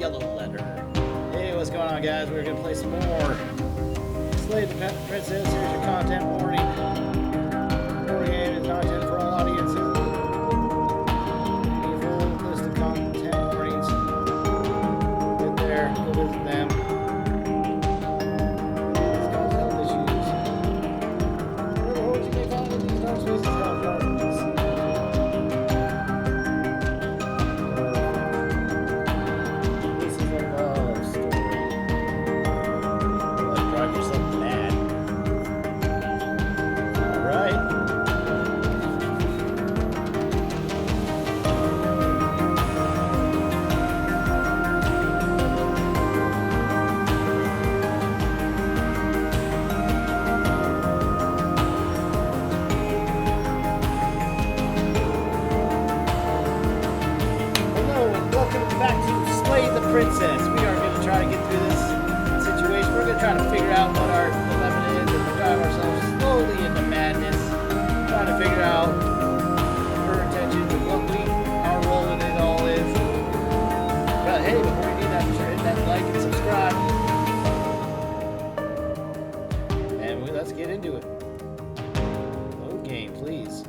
yellow letter. Hey, what's going on, guys? We're gonna play some more Slay the Princess. Here's your content warning. War game is not intended for all audiences. A full list of content warnings. Get there, go visit them. It's called health issues. Whatever hordes you may find in these dark spaces, health gardens. Princess. We are going to try to get through this situation. We're going to try to figure out what our dilemma is and drive ourselves slowly into madness. Trying to figure out her intentions and what our role in it all is. But hey, before we do that, be sure to hit that like and subscribe. And let's get into it. Load game, please.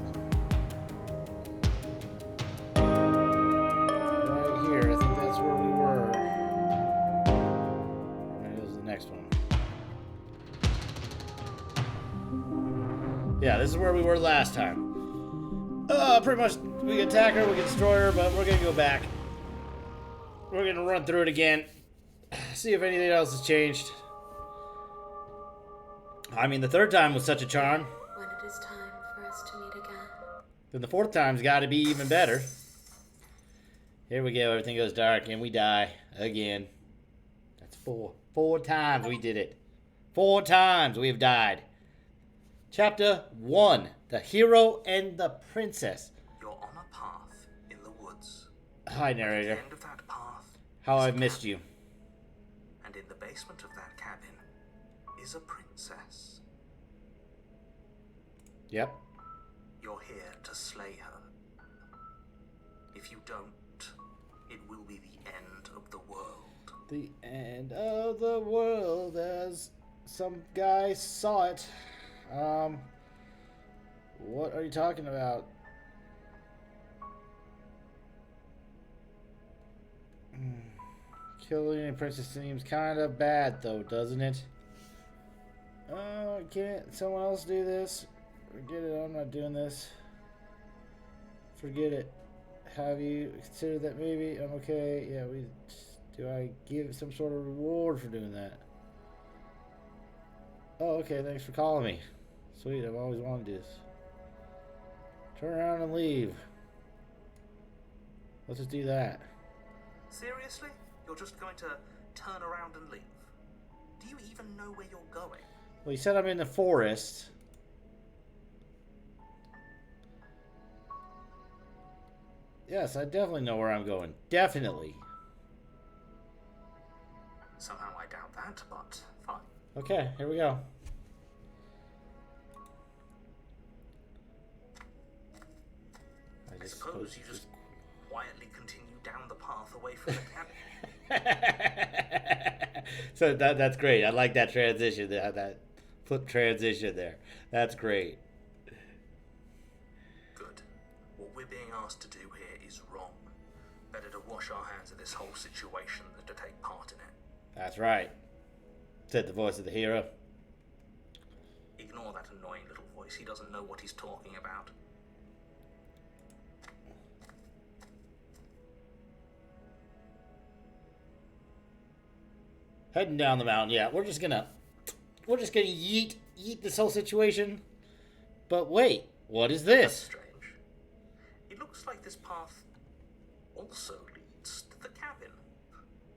Yeah, this is where we were last time. Pretty much, we can attack her, we can destroy her, but we're gonna go back. We're gonna run through it again. See if anything else has changed. I mean, the third time was such a charm. When it is time for us to meet again. Then the fourth time's gotta be even better. Here we go, everything goes dark, and we die again. That's four. 4 times we did it. 4 times we have died. Chapter 1, The Hero and the Princess. You're on a path in the woods. Hi, narrator. At the end of that path How I've missed you. And in the basement of that cabin is a princess. Yep. You're here to slay her. If you don't, it will be the end of the world. The end of the world, as some guy saw it. What are you talking about? Killing a princess seems kind of bad, though, doesn't it? Can't someone else do this? Forget it, I'm not doing this. Forget it. Have you considered that maybe? I'm okay. Yeah, do I give some sort of reward for doing that? Oh, okay, thanks for calling me. Sweet, I've always wanted this. Turn around and leave. Let's just do that. Seriously? You're just going to turn around and leave? Do you even know where you're going? Well, you said I'm in the forest. Yes, I definitely know where I'm going. Definitely. Somehow I doubt that, but fine. Okay, here we go. I suppose you just quietly continue down the path away from the cabin. So that's great. I like that transition. That flip transition there. That's great. Good. What we're being asked to do here is wrong. Better to wash our hands of this whole situation than to take part in it. That's right. Said the voice of the hero. Ignore that annoying little voice. He doesn't know what he's talking about. Heading down the mountain. Yeah, we're just gonna yeet this whole situation. But wait, what is That's this? strange. It looks like this path also leads to the cabin.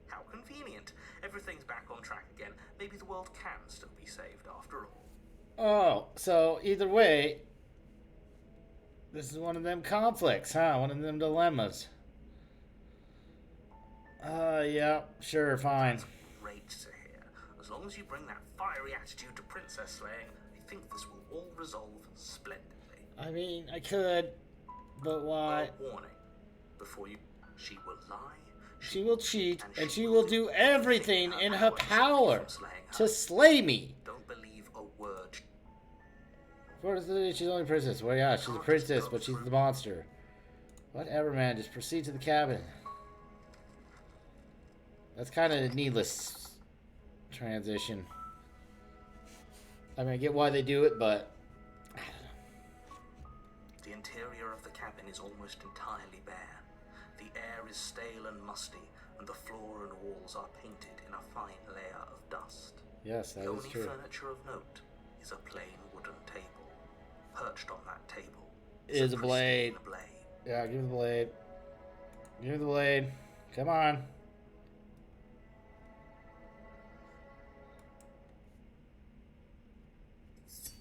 How convenient. Everything's back on track again. Maybe the world can still be saved after all. Oh, so either way, this is one of them conflicts, huh? One of them dilemmas. Yeah, sure, fine. That's great to hear. As long as you bring that fiery attitude to princess slaying, I think this will all resolve splendidly. I mean, I could, but why? Well, warning. Before you... She will lie, She will cheat, and she will will do everything in her power slaying her. to slay me. Don't believe a word. She's only a princess. Well, yeah, she's a princess, but she's the monster. Whatever, man. Just proceed to the cabin. That's kind of a needless transition. I mean, I get why they do it, but I don't know. The interior of the cabin is almost entirely bare. The air is stale and musty, and the floor and walls are painted in a fine layer of dust. Yes, that The is only true. furniture of note is a plain wooden table. Perched on that table Is a blade. pristine blade. Yeah, give me the blade. Give me the blade. Come on.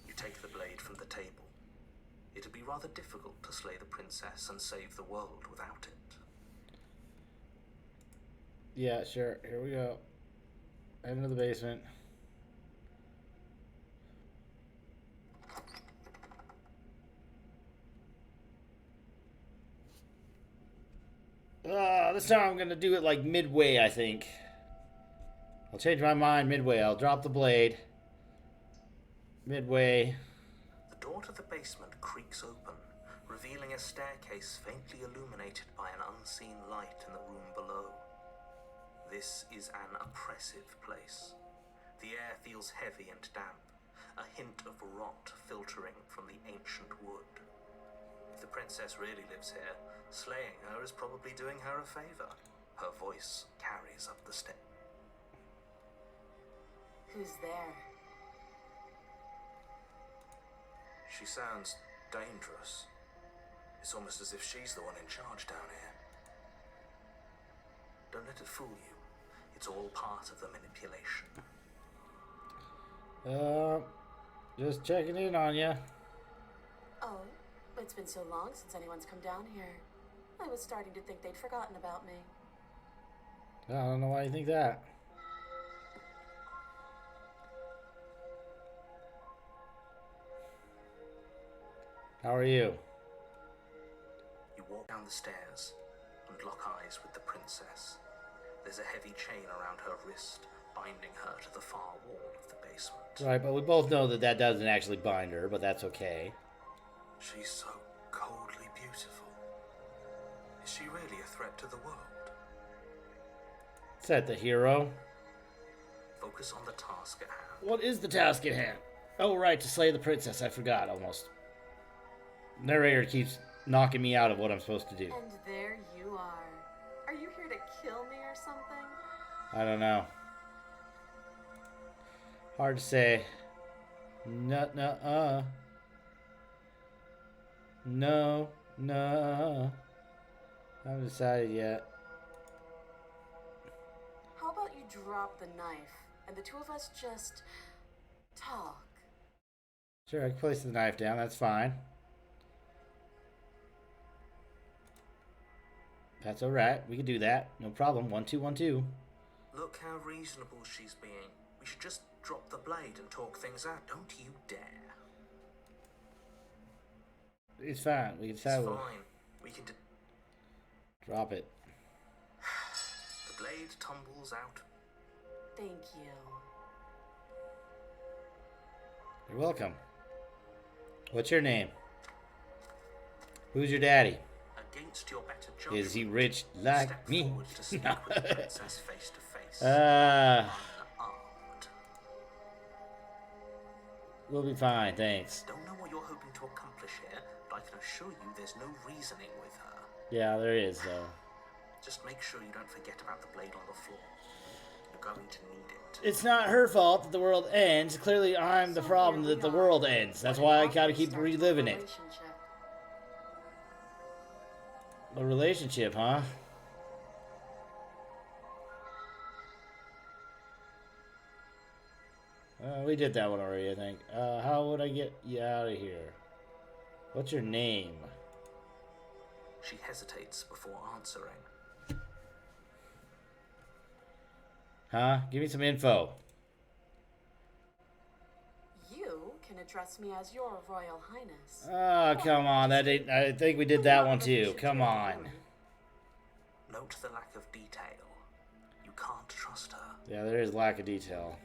You take the blade from the table. It'd be rather difficult to slay the princess and save the world without it. Yeah, sure. Here we go. Head into the basement. This time I'm gonna do it like midway, I think. I'll change my mind midway. I'll drop the blade. Midway. The door to the basement creaks open, revealing a staircase faintly illuminated by an unseen light in the room below. This is an oppressive place. The air feels heavy and damp, a hint of rot filtering from the ancient wood. If the princess really lives here, slaying her is probably doing her a favor. Her voice carries up the stairs. Who's there? She sounds dangerous. It's almost as if she's the one in charge down here. Don't let it fool you. It's all part of the manipulation. Just checking in on you. Oh, it's been so long since anyone's come down here. I was starting to think they'd forgotten about me. I don't know why you think that. How are you? You walk down the stairs and lock eyes with the princess. There's a heavy chain around her wrist, binding her to the far wall of the basement. Right, but we both know that that doesn't actually bind her, but that's okay. She's so coldly beautiful. Is she really a threat to the world? Set the hero. Focus on the task at hand. What is the task at hand? Oh, right, to slay the princess. I forgot almost. Narrator keeps knocking me out of what I'm supposed to do. And there you are. Are you here to kill me or something? I don't know. Hard to say. No. I haven't decided yet. How about you drop the knife and the two of us just talk? Sure, I can place the knife down. That's fine. That's alright. We can do that. No problem. 1, 2, 1, 2. Look how reasonable she's being. We should just drop the blade and talk things out. Don't you dare. It's fine. We can It's decide. fine. We can Drop it. The blade tumbles out. Thank you. You're welcome. What's your name? Who's your daddy? Against your better judgment. Is he rich like Step me? forward to speak with the princess face to face. Ah, Unarmed. we'll be fine, thanks. Don't know what you're hoping to accomplish here, but I can assure you there's no reasoning with her. Yeah, there is, though. Just make sure you don't forget about the blade on the floor. You're going to need it. It's not her fault that the world ends. Clearly, I'm the problem that the world ends. That's why I gotta keep reliving it. A relationship, huh? We did that one already, I think. How would I get you out of here? What's your name? She hesitates before answering. Huh? Give me some info. You can address me as your Royal Highness. Oh, come on. That ain't, I think we did that one too. Come on. Note the lack of detail. You can't trust her. Yeah, there is lack of detail.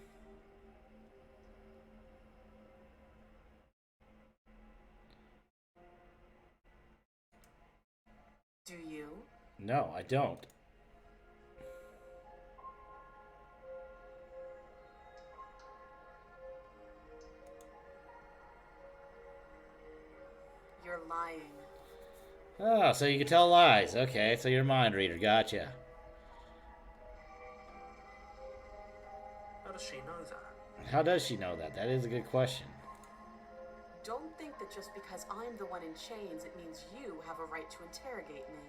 Do you? No, I don't. You're lying. Oh, so you can tell lies. Okay, so you're a mind reader. Gotcha. How does she know that? How does she know that? That is a good question. Don't think that just because I'm the one in chains, it means you have a right to interrogate me.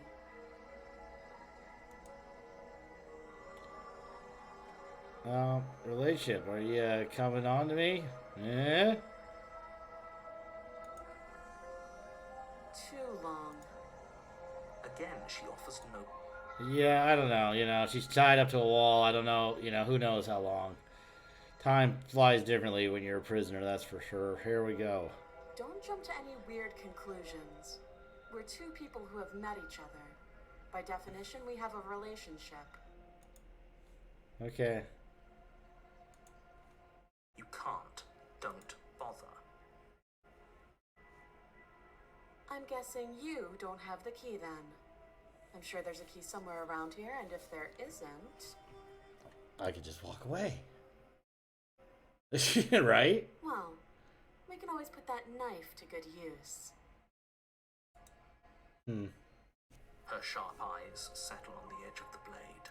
Relationship. Are you coming on to me? Eh? Too long. Again, she offers no. Yeah, I don't know. You know, she's tied up to a wall. I don't know. You know, who knows how long. Time flies differently when you're a prisoner, that's for sure. Here we go. Don't jump to any weird conclusions. We're two people who have met each other. By definition, we have a relationship. Okay. You can't. Don't bother. I'm guessing you don't have the key then. I'm sure there's a key somewhere around here, and if there isn't... I could just walk away. Right? Well, we can always put that knife to good use. Her sharp eyes settle on the edge of the blade.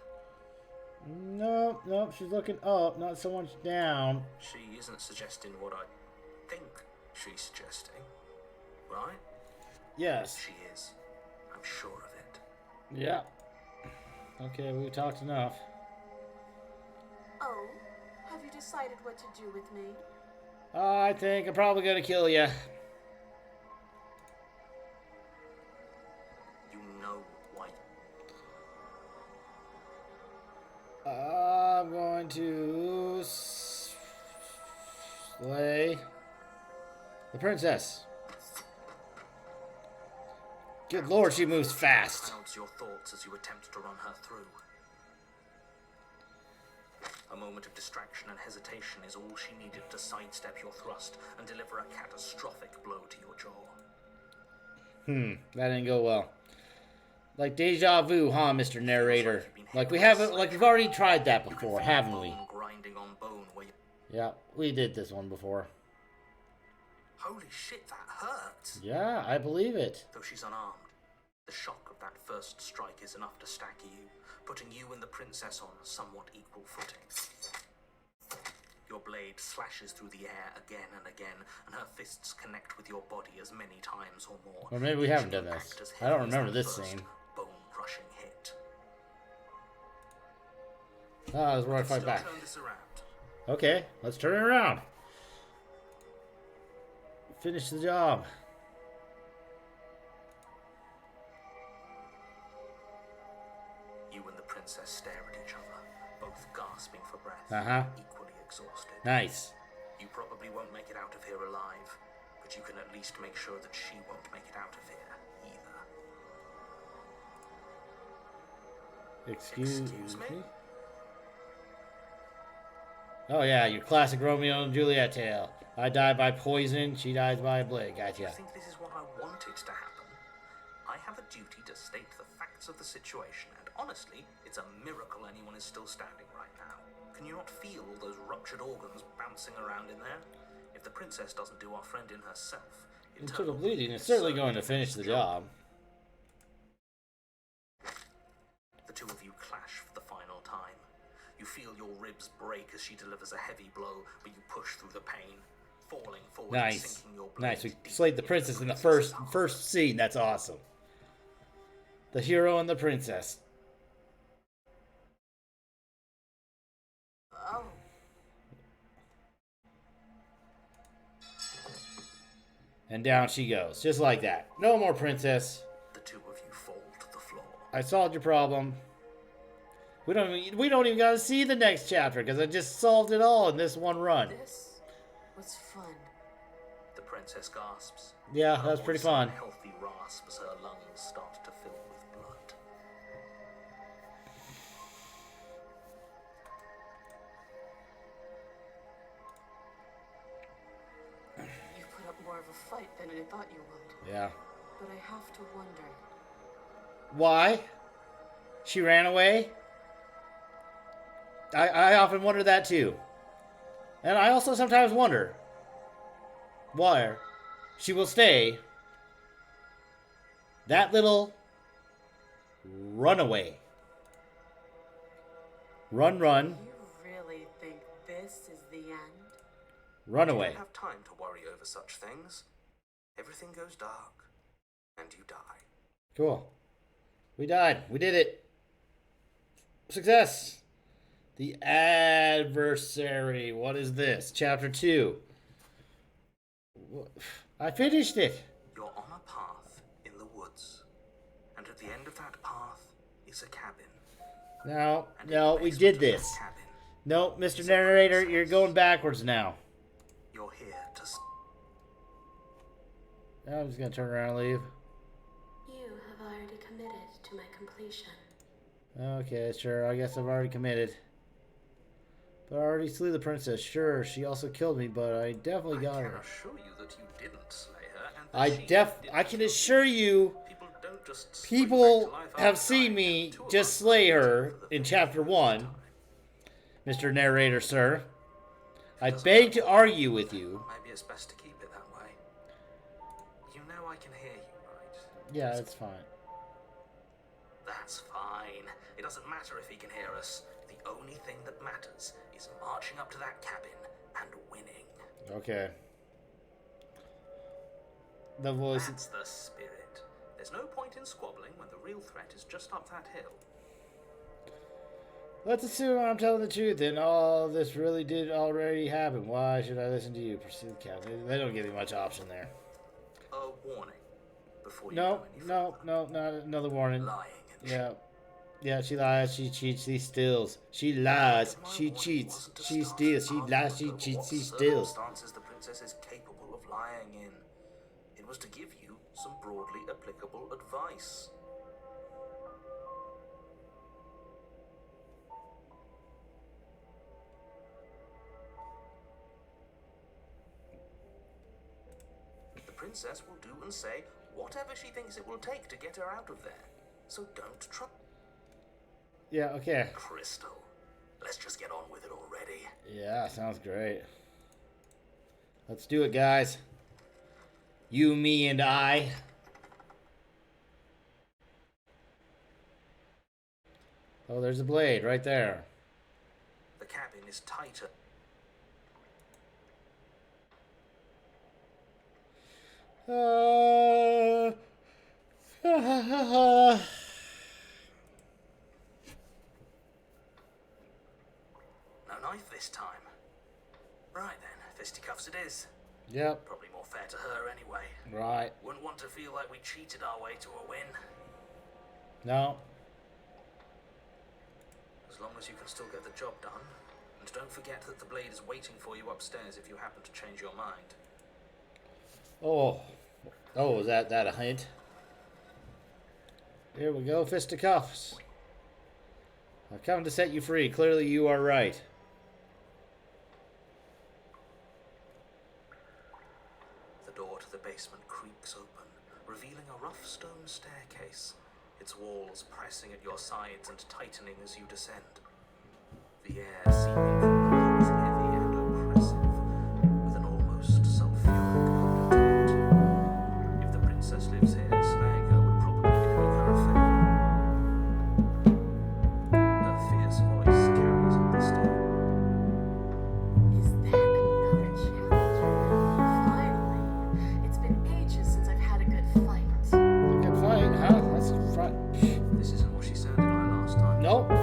Nope, nope, she's looking up, not so much down. She isn't suggesting what I think she's suggesting, right? Yes. She is. I'm sure of it. Yeah. Okay, we talked enough. Oh, have you decided what to do with me? I think I'm probably gonna kill you. You know why. I'm going to slay the princess. Good lord, she moves fast. Clouds your thoughts as you attempt to run her through. A moment of distraction and hesitation is all she needed to sidestep your thrust and deliver a catastrophic blow to your jaw. That didn't go well. Like deja vu, huh, Mr. Narrator? Like we've already tried that before, haven't we? Bone grinding on bone where you... Yeah, we did this one before. Holy shit, that hurts! Yeah, I believe it. Though she's unarmed, the shock of that first strike is enough to stagger you, putting you and the princess on somewhat equal footing. Your blade slashes through the air again and again, and her fists connect with your body as many times or more. Or maybe we haven't done this. I don't remember this scene. Bone-crushing hit. Ah, that's where I fight back. Turn this around. Okay, let's turn it around. Finish the job. You and the princess stare at each other, both gasping for breath, equally exhausted. Nice. You probably won't make it out of here alive, but you can at least make sure that she won't make it out of here either. Excuse me? Oh yeah, your classic Romeo and Juliet tale. I die by poison, she dies by a blade. I Gotcha. think this is what I wanted to happen. I have a duty to state the facts of the situation, and honestly, it's a miracle anyone is still standing right now. Can you not feel all those ruptured organs bouncing around in there? If the princess doesn't do our friend in herself, Internal bleeding is certainly going to finish the job. The two of you clash for the final time. You feel your ribs break as she delivers a heavy blow, but you push through the pain, falling forward and Nice. sinking your blade Nice. We deep slayed the into princess in the princess's first scene. That's awesome. The hero and the princess. Oh, And down she goes. Just like that. No more princess. The two of you fall to the floor. I solved your problem. We don't even gotta see the next chapter because I just solved it all in this one run. this was fun. The princess gasps. Yeah, Her that was pretty voice in a fun. healthy rasp as her lungs start to fill with blood. of a fight than I thought you would. Yeah. But I have to wonder. Why? She ran away? I often wonder that too. And I also sometimes wonder why she will stay that little runaway. Run, run, You really think this is the end? run You away. don't have time to worry over such things. Everything goes dark, and you die. Cool. We died. We did it. Success. The Adversary. What is this? Chapter 2. I finished it. You're on a path in the woods, and at the end of that path is a cabin. No, And no, in the we basement did of that this. cabin, No, Mr. Narrator, you're going backwards now. you're here to. I'm just going to turn around and leave. You have already committed to my completion. Okay, sure. I guess I've already committed. But I already slew the princess. Sure, she also killed me, but I definitely got I her. can assure you that you didn't slay her, and that she I didn't can kill assure you, People don't just spring people back to life have after seen dying. me Two of just us slay were her for the in very chapter first 1. time. Mr. Narrator, sir. I beg to argue with you. Maybe it's best to keep it that way. You know I can hear you, right? Yeah, it's fine. That's fine. It doesn't matter if he can hear us. The only thing that matters is marching up to that cabin and winning. Okay. The voice. That's the spirit. There's no point in squabbling when the real threat is just up that hill. Let's assume I'm telling the truth and all this really did already happen. Why should I listen to you? Pursue the captain. They don't give you much option there. A warning before you No, go any no, further. no, not another warning. Lying and Yeah. Yeah, she lies, she cheats, she steals. She lies, My she warning cheats, wasn't to she start steals, she asking lies, she what cheats, she steals. circumstances the princess is capable of lying in. It was to give you some broadly applicable advice. The princess will do and say whatever she thinks it will take to get her out of there. So don't try. Yeah, okay. Crystal, let's just get on with it already. Yeah, sounds great. Let's do it, guys. You, me, and I. Oh, there's a blade right there. The cabin is tighter. No knife this time. Right then, fisticuffs it is. Yep, Probably more fair to her anyway. right. Wouldn't want to feel like we cheated our way to a win. No. As long as you can still get the job done. And don't forget that the blade is waiting for you upstairs if you happen to change your mind. Oh. Oh, is that a hint? Here we go, fisticuffs. I've come to set you free. Clearly you are right. The door to the basement creaks open, revealing a rough stone staircase, its walls pressing at your sides and tightening as you descend. The air seeming from below is heavy and oppressive, with an almost sulphuric odor to it. If the princess lives here, slaying her would probably do her a favor. Her fierce voice carries up the stair. Is that another challenger? Finally. It's been ages since I've had a good fight. Good fight, huh? That's front. This isn't what she sounded like last time. Nope. Her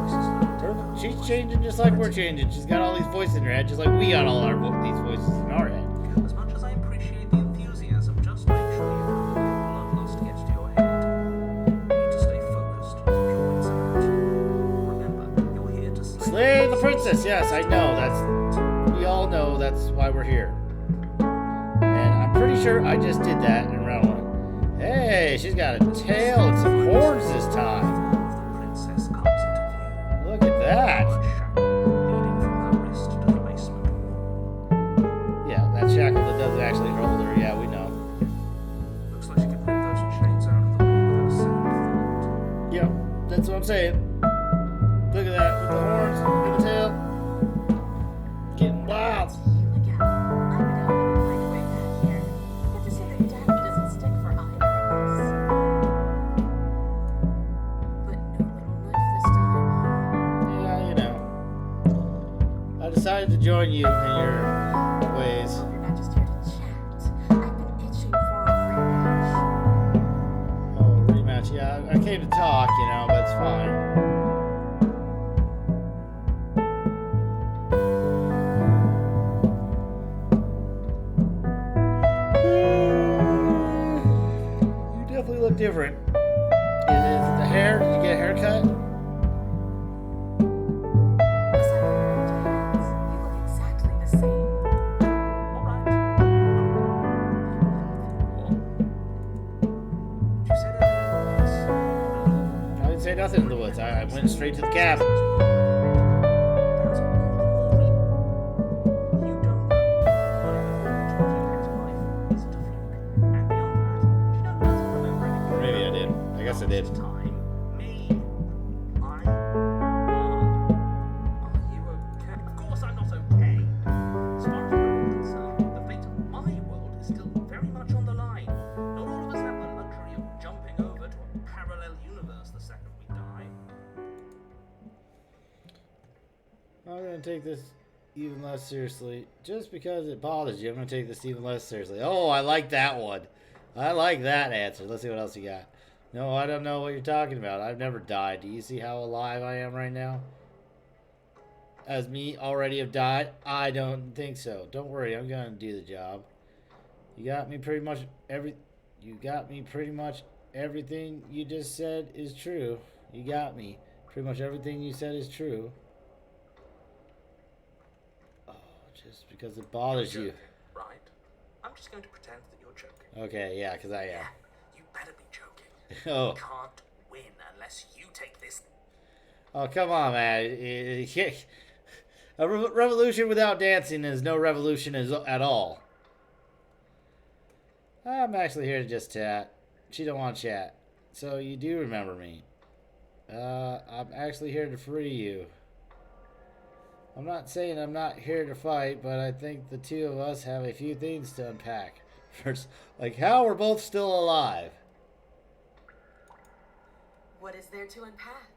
voice is low. She's changing just like we're changing. She's got all these voices in her head, just like we got all these voices in our head. As much as I appreciate the enthusiasm, just make sure you don't let the bloodlust get to your head. You need to stay focused and enjoy this match. Remember, you're here to Slay the princess. Yes, I know. We all know that's why we're here. And I'm pretty sure I just did that in round 1. Hey, she's got a tail and some horns this time. The princess comes into view. Look at that. Large shackle leading from her wrist to the basement wall. Yeah, that shackle that doesn't actually hold her decided to join you in your ways. You're not just here to chat. I've been itching for a rematch. Oh, rematch. Yeah, I came to talk, you know, but it's fine. You definitely look different. Is it the hair? Did you get a haircut? Aside from your hands, you look exactly the same. Alright. You said I didn't say nothing in the woods. I went straight to the cabin. That's all the more reason. You don't know. But I know that your life isn't a fluke. And beyond that, she never doesn't remember anything. Maybe I did. I guess I did. Last time, me, are you okay? Of course I'm not okay. As far as we're concerned, the fate of my world is still very much on the line. Not all of us have the luxury of jumping over to a parallel universe the second we die. I'm gonna take this even less seriously. Just because it bothers you, I'm gonna take this even less seriously. Oh, I like that one. I like that answer. Let's see what else you got. No, I don't know what you're talking about. I've never died. Do you see how alive I am right now? As me already have died? I don't think so. Don't worry, I'm gonna do the job. You got me pretty much everything you just said is true. You got me. Pretty much everything you said is true. Oh, just because it bothers you. Joking, right? I'm just going to pretend that you're joking. Okay, yeah, because I am. Yeah, you better be joking. Oh. You can't win unless you take this. Oh, come on, man. A revolution without dancing is no revolution at all. I'm actually here to just chat. She don't want to chat. So you do remember me. I'm actually here to free you. I'm not saying I'm not here to fight, but I think the two of us have a few things to unpack. First, like how we're both still alive. What is there to unpack?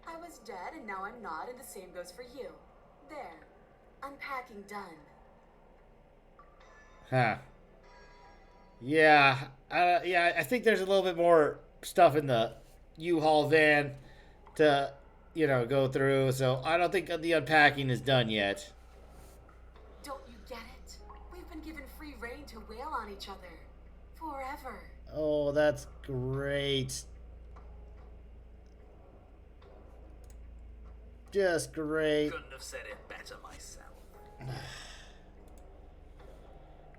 I was dead and now I'm not, and the same goes for you. There. Unpacking done. Huh. Yeah, I think there's a little bit more stuff in the U-Haul van to, go through. So I don't think the unpacking is done yet. Don't you get it? We've been given free rein to wail on each other. Forever. Oh, that's great. Just great. Couldn't have said it better myself.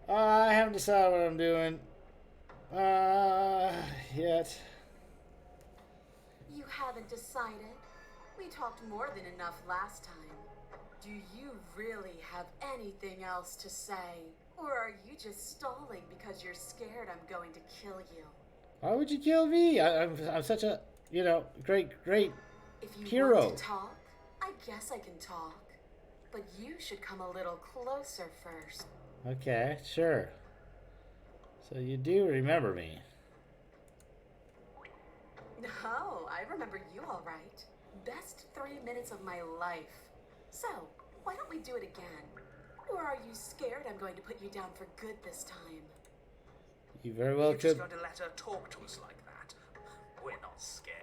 I haven't decided what I'm doing. Yet. You haven't decided? We talked more than enough last time. Do you really have anything else to say? Or are you just stalling because you're scared I'm going to kill you? Why would you kill me? I'm such a, great If you hero. want to talk, I guess I can talk. But you should come a little closer first. Okay, sure. So you do remember me. No, I remember you all right. Best 3 minutes of my life. So, why don't we do it again? Or are you scared I'm going to put you down for good this time? You very well You're just could. going to let her talk to us like that. We're not scared.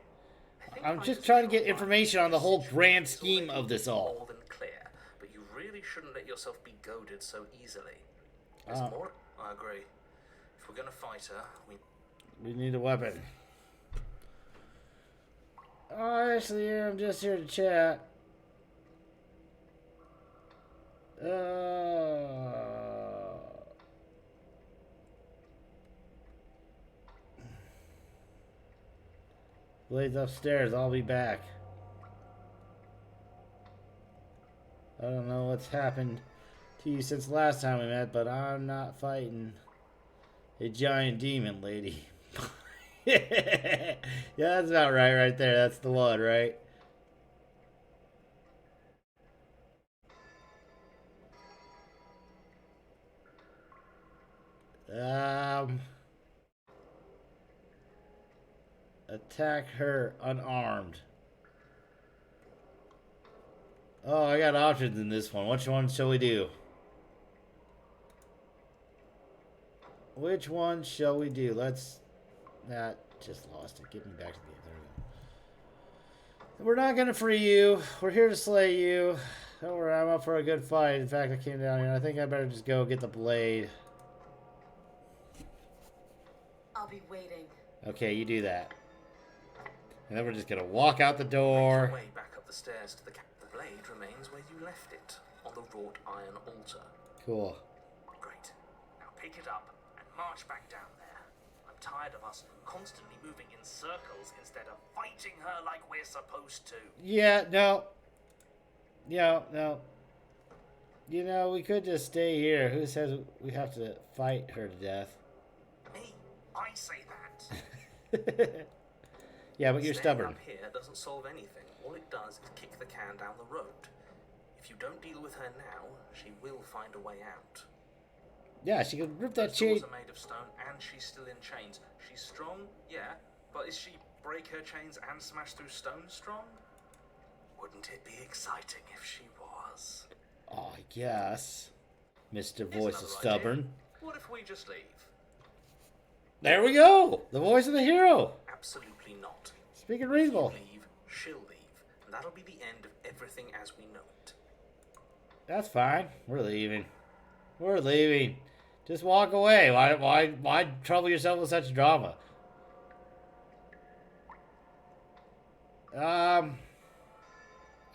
I think I'm by just this trying to get short information on the line, whole this grand is scheme already of this all. More than clear, but you really shouldn't let yourself be goaded so easily. There's Uh. more. I agree. If we're going to fight her, We need a weapon. Oh, actually, I'm just here to chat. Blade's upstairs. I'll be back. I don't know what's happened to you since last time we met, but I'm not fighting a giant demon lady. Yeah, that's about right there. That's the one, right? Attack her unarmed. Oh, I got options in this one. Which one shall we do? Which one shall we do? Let's... That just lost it. Get me back to the... There we go. We're not going to free you. We're here to slay you. Don't worry, I'm up for a good fight. In fact, I came down here. I think I better just go get the blade. I'll be waiting. Okay, you do that. And then we're just going to walk out the Make door. your way back up the stairs to the cabin. The blade remains where you left it, on the wrought iron altar. Cool. Great. Now pick it up and march back down there. I'm tired of us constantly moving in circles instead of fighting her like we're supposed to. Yeah, no. No. You know, we could just stay here. Who says we have to fight her to death? Me? I say that. Yeah, but you're Staying stubborn. up here doesn't solve anything. All it does is kick the can down the road. If you don't deal with her now, she will find a way out. Yeah, she could rip that Those chain. doors are made of stone and she's still in chains. She's strong, yeah, but is she break her chains and smash through stone strong? Wouldn't it be exciting if she was? Oh, I guess. Mr. Here's Voice another is idea. stubborn. What if we just leave? There we go! The voice of the hero! Absolutely not. Speaking You reasonable. leave, she'll leave, and that'll be the end of everything as we know it. That's fine. We're leaving. We're leaving. Just walk away. Why trouble yourself with such drama?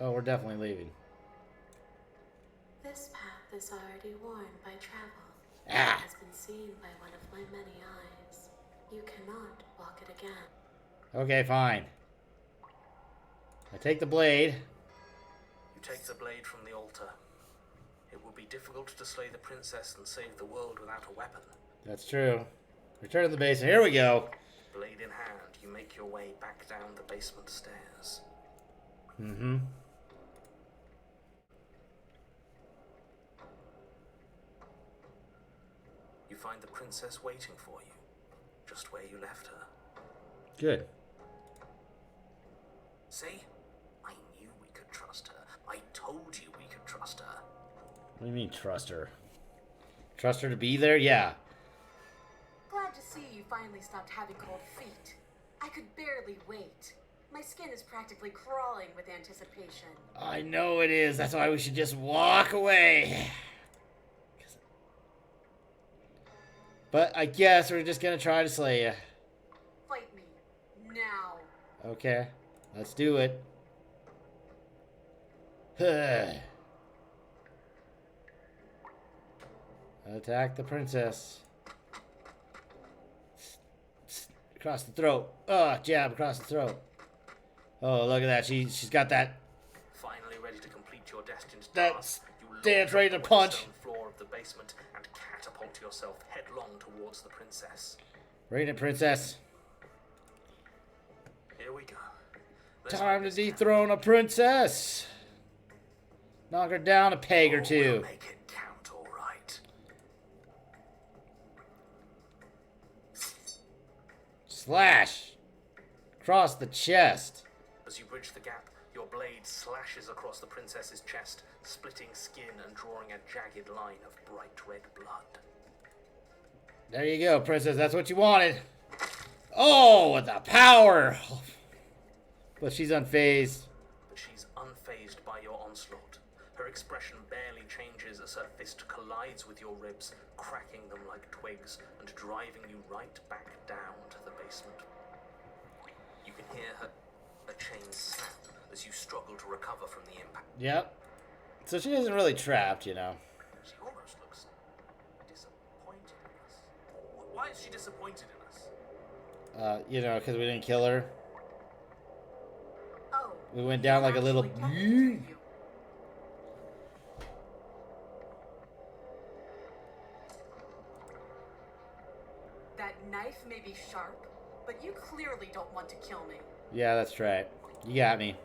Oh, we're definitely leaving. This path is already worn by travel. Ah. It has been seen by one of my many eyes. You cannot walk it again. Okay, fine. I take the blade. You take the blade from the altar. It will be difficult to slay the princess and save the world without a weapon. That's true. Return to the base. Here we go. Blade in hand, you make your way back down the basement stairs. Mm-hmm. You find the princess waiting for you, just where you left her. Good. See? I knew we could trust her. I told you we could trust her. What do you mean, trust her? Trust her to be there? Yeah. Glad to see you finally stopped having cold feet. I could barely wait. My skin is practically crawling with anticipation. I know it is. That's why we should just walk away. But I guess we're just gonna try to slay you. Fight me. Now. Okay. Let's do it. Attack the princess. Across the throat. Oh, jab across the throat. Oh, look at that. She's got that. Finally ready to complete your destined That task, you dance launch ready off to the punch. stone floor of the basement and catapult yourself headlong towards the princess. Radiant princess. Here we go. Let's Time to make this count. dethrone a princess. Knock her down a peg or We'll two. make it count, all right. Slash. Across the chest. As you bridge the gap, your blade slashes across the princess's chest, splitting skin and drawing a jagged line of bright red blood. There you go, princess. That's what you wanted. Oh, with the power. But she's unfazed. But she's unfazed by your onslaught. Her expression barely changes as her fist collides with your ribs, cracking them like twigs and driving you right back down to the basement. You can hear a chain snap as you struggle to recover from the impact. Yep. So she isn't really trapped, you know. She almost looks disappointed in us. Why is she disappointed in us? You know, because we didn't kill her. Oh. We went down like a little... Actually kept it to you. That knife may be sharp, but you clearly don't want to kill me. Yeah, that's right. You got me.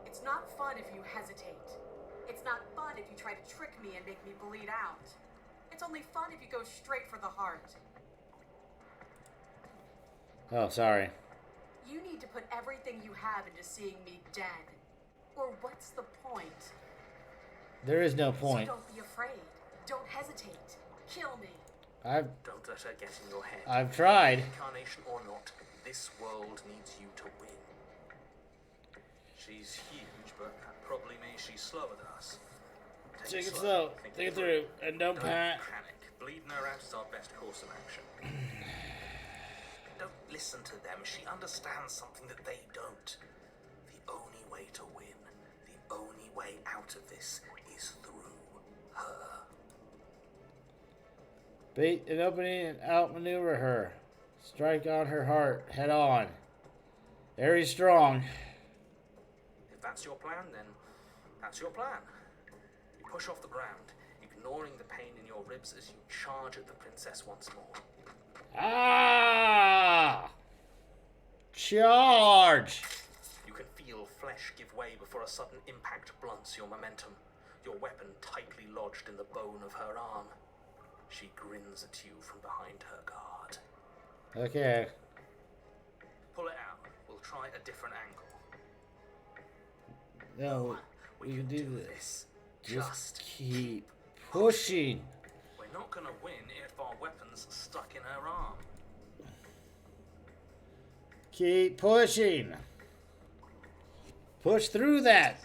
It's not fun if you hesitate. It's not fun if you try to trick me and make me bleed out. It's only fun if you go straight for the heart. Oh, sorry. You need to put everything you have into seeing me dead. what's the point? There is no point. So don't be afraid. Don't hesitate. Kill me. I've Don't let her get in your head. I've tried. Incarnation or not, this world needs you to win. She's huge, but that probably means she's slower than us. Take it slow. Think it through. And don't panic. Bleeding her out is our best course of action. Don't listen to them. She understands something that they don't. The only way to win, the only way out of this is through her. Bait an opening and outmaneuver her. Strike on her heart head on. Very strong. If that's your plan, then that's your plan. You push off the ground, ignoring the pain in your ribs as you charge at the princess once more. Ah! Charge! You can feel flesh give way before a sudden impact blunts your momentum, your weapon tightly lodged in the bone of her arm. She grins at you from behind her guard. Okay. Pull it out. We'll try a different angle. No, We we can can do this. this. Just keep pushing. We're not gonna win if our weapon's stuck in her arm. Keep pushing. Push through that.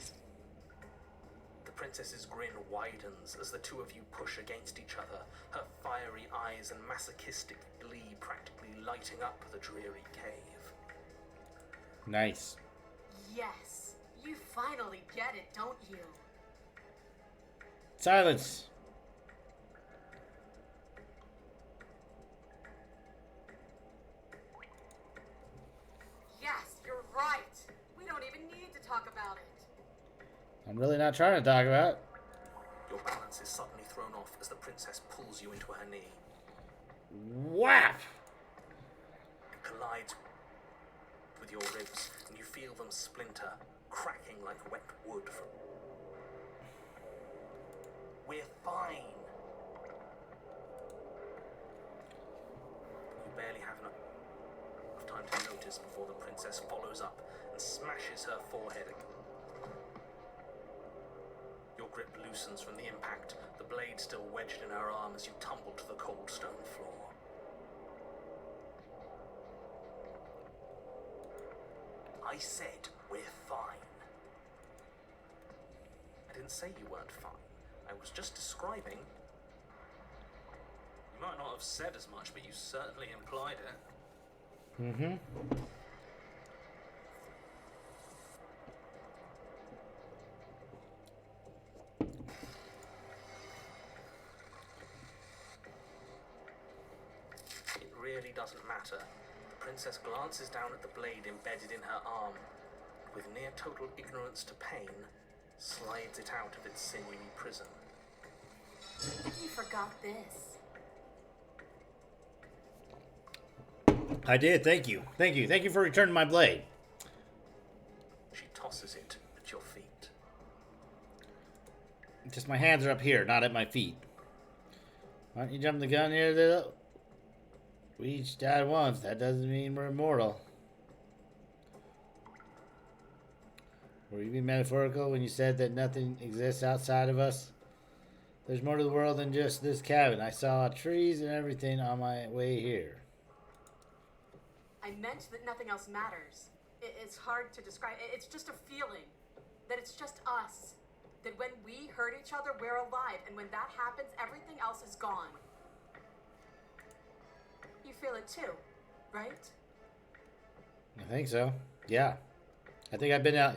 The princess's grin widens as the two of you push against each other, her fiery eyes and masochistic glee practically lighting up the dreary cave. Nice. Yes. You finally get it, don't you? Silence. Yes, you're right. We don't even need to talk about it. I'm really not trying to talk about it. Your balance is suddenly thrown off as the princess pulls you into her knee. Whap! It collides with your ribs, and you feel them splinter, cracking like wet wood. We're fine. You barely have enough time to notice before the princess follows up and smashes her forehead. Your grip loosens from the impact, the blade still wedged in her arm as you tumble to the cold stone floor. I said we're fine. I didn't say you weren't fine. I was just describing. You might not have said as much, but you certainly implied it. Mm-hmm. It really doesn't matter. The princess glances down at the blade embedded in her arm. With near total ignorance to pain, slides it out of its sinewy prison. You forgot this. I did. Thank you. Thank you. Thank you for returning my blade. She tosses it at your feet. Just my hands are up here, not at my feet. Why don't you jump the gun here, little? We each died once. That doesn't mean we're immortal. Were you being metaphorical when you said that nothing exists outside of us? There's more to the world than just this cabin. I saw trees and everything on my way here. I meant that nothing else matters. It's hard to describe. It's just a feeling. That it's just us. That when we hurt each other, we're alive. And when that happens, everything else is gone. You feel it too, right? I think so. Yeah. I think I've been out.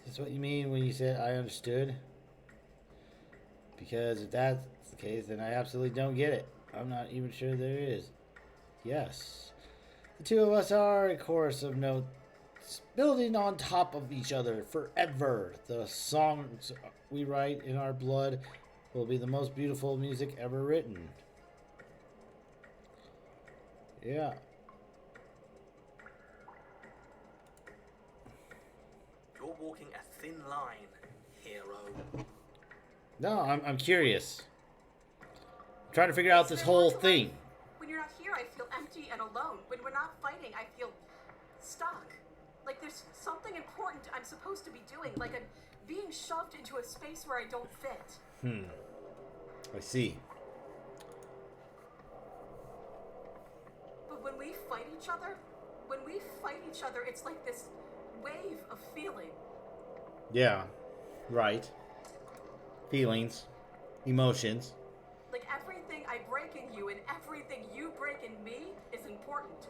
Is this what you mean when you said I understood? Because if that's the case, then I absolutely don't get it. I'm not even sure there is. Yes. The two of us are a chorus of notes building on top of each other forever. The songs we write in our blood will be the most beautiful music ever written. Yeah. You're walking a thin line, hero. No, I'm curious. I'm trying to figure out this whole thing. When you're not not here, I feel empty and alone. When we're not fighting, I feel stuck. Like there's something important I'm supposed to be doing, like I'm being shoved into a space where I don't fit. I see. But when we fight each other, it's like this wave of feeling. Yeah. Right. Feelings. Emotions. Like everything I break in you and everything you break in me is important.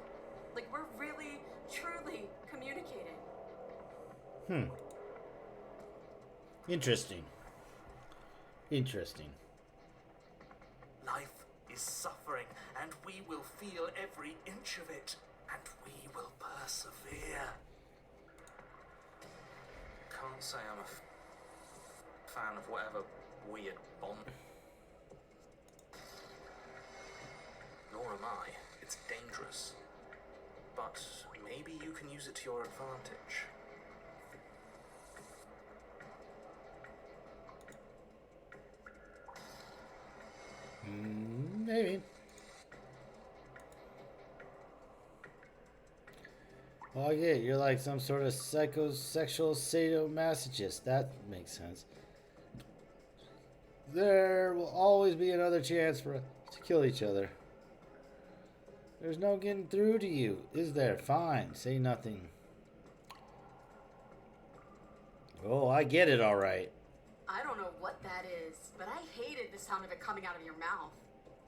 Like we're really, truly communicating. Interesting. Interesting. Life is suffering, and we will feel every inch of it, and we will persevere. Can't say I'm a fan of whatever weird bond. Nor am I. It's dangerous. But maybe you can use it to your advantage. Maybe. Oh yeah, you're like some sort of psychosexual sadomasochist. That makes sense. There will always be another chance for us to kill each other. There's no getting through to you, is there? Fine, say nothing. Oh, I get it all right. I don't know what that is, but I hated the sound of it coming out of your mouth.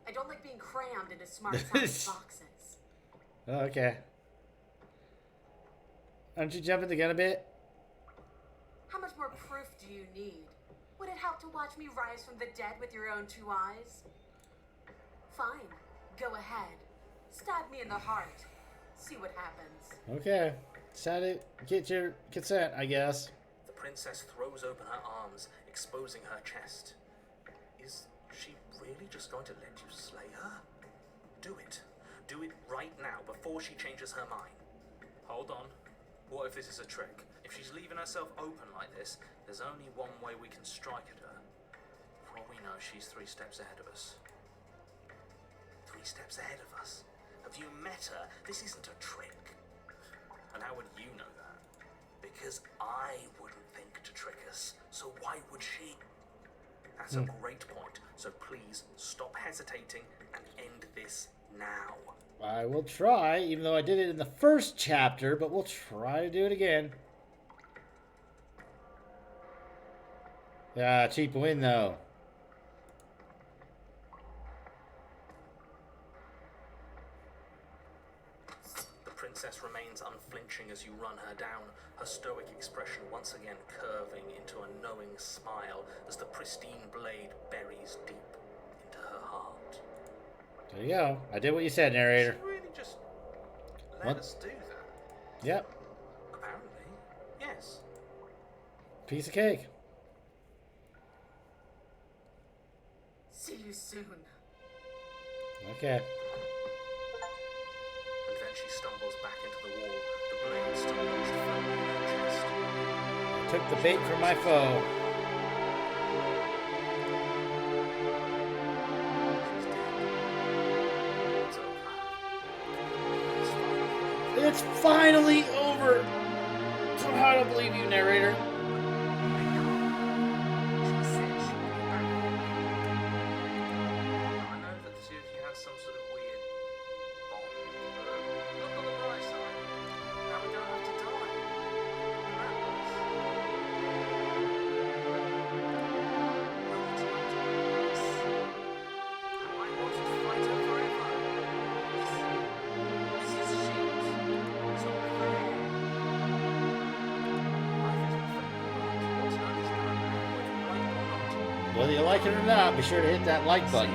I don't like being crammed into smart-sounding boxes. Okay. Aren't you jumping the gun a bit? How much more proof do you need? Would it help to watch me rise from the dead with your own two eyes? Fine, go ahead. Stab me in the heart. See what happens. Okay. Decided to get your consent, I guess. The princess throws open her arms, exposing her chest. Is she really just going to let you slay her? Do it. Do it right now, before she changes her mind. Hold on. What if this is a trick? If she's leaving herself open like this, there's only one way we can strike at her. For all we know, she's 3 steps ahead of us. 3 steps ahead of us? Have you met her? This isn't a trick. And how would you know that? Because I wouldn't think to trick us, so why would she? That's a great point, so please stop hesitating and end this now. I will try, even though I did it in the first chapter, but we'll try to do it again. Yeah, cheap win though. The princess remains unflinching as you run her down, her stoic expression once again curving into a knowing smile as the pristine blade buries deep into her heart. There you go. I did what you said, narrator. She really just let What? us do that? Yep. Apparently, yes. Piece of cake. See you soon. Okay. And then she stumbles back into the wall, the blade still lodged firmly in her chest. I took the bait from my foe. She's dead. It's over. It's finally over. Somehow I don't believe you, narrator. She said she would be back. I know that the two of you have some sort of weird bond, but look on the bright side. Now we don't have to die. And that was... Well, it's not nice. I wanted to fight her forever. This is shit. It's not fair. Life isn't fair, but what's done is done, whether you like it or not. Whether you like it or not, be sure to hit that like button.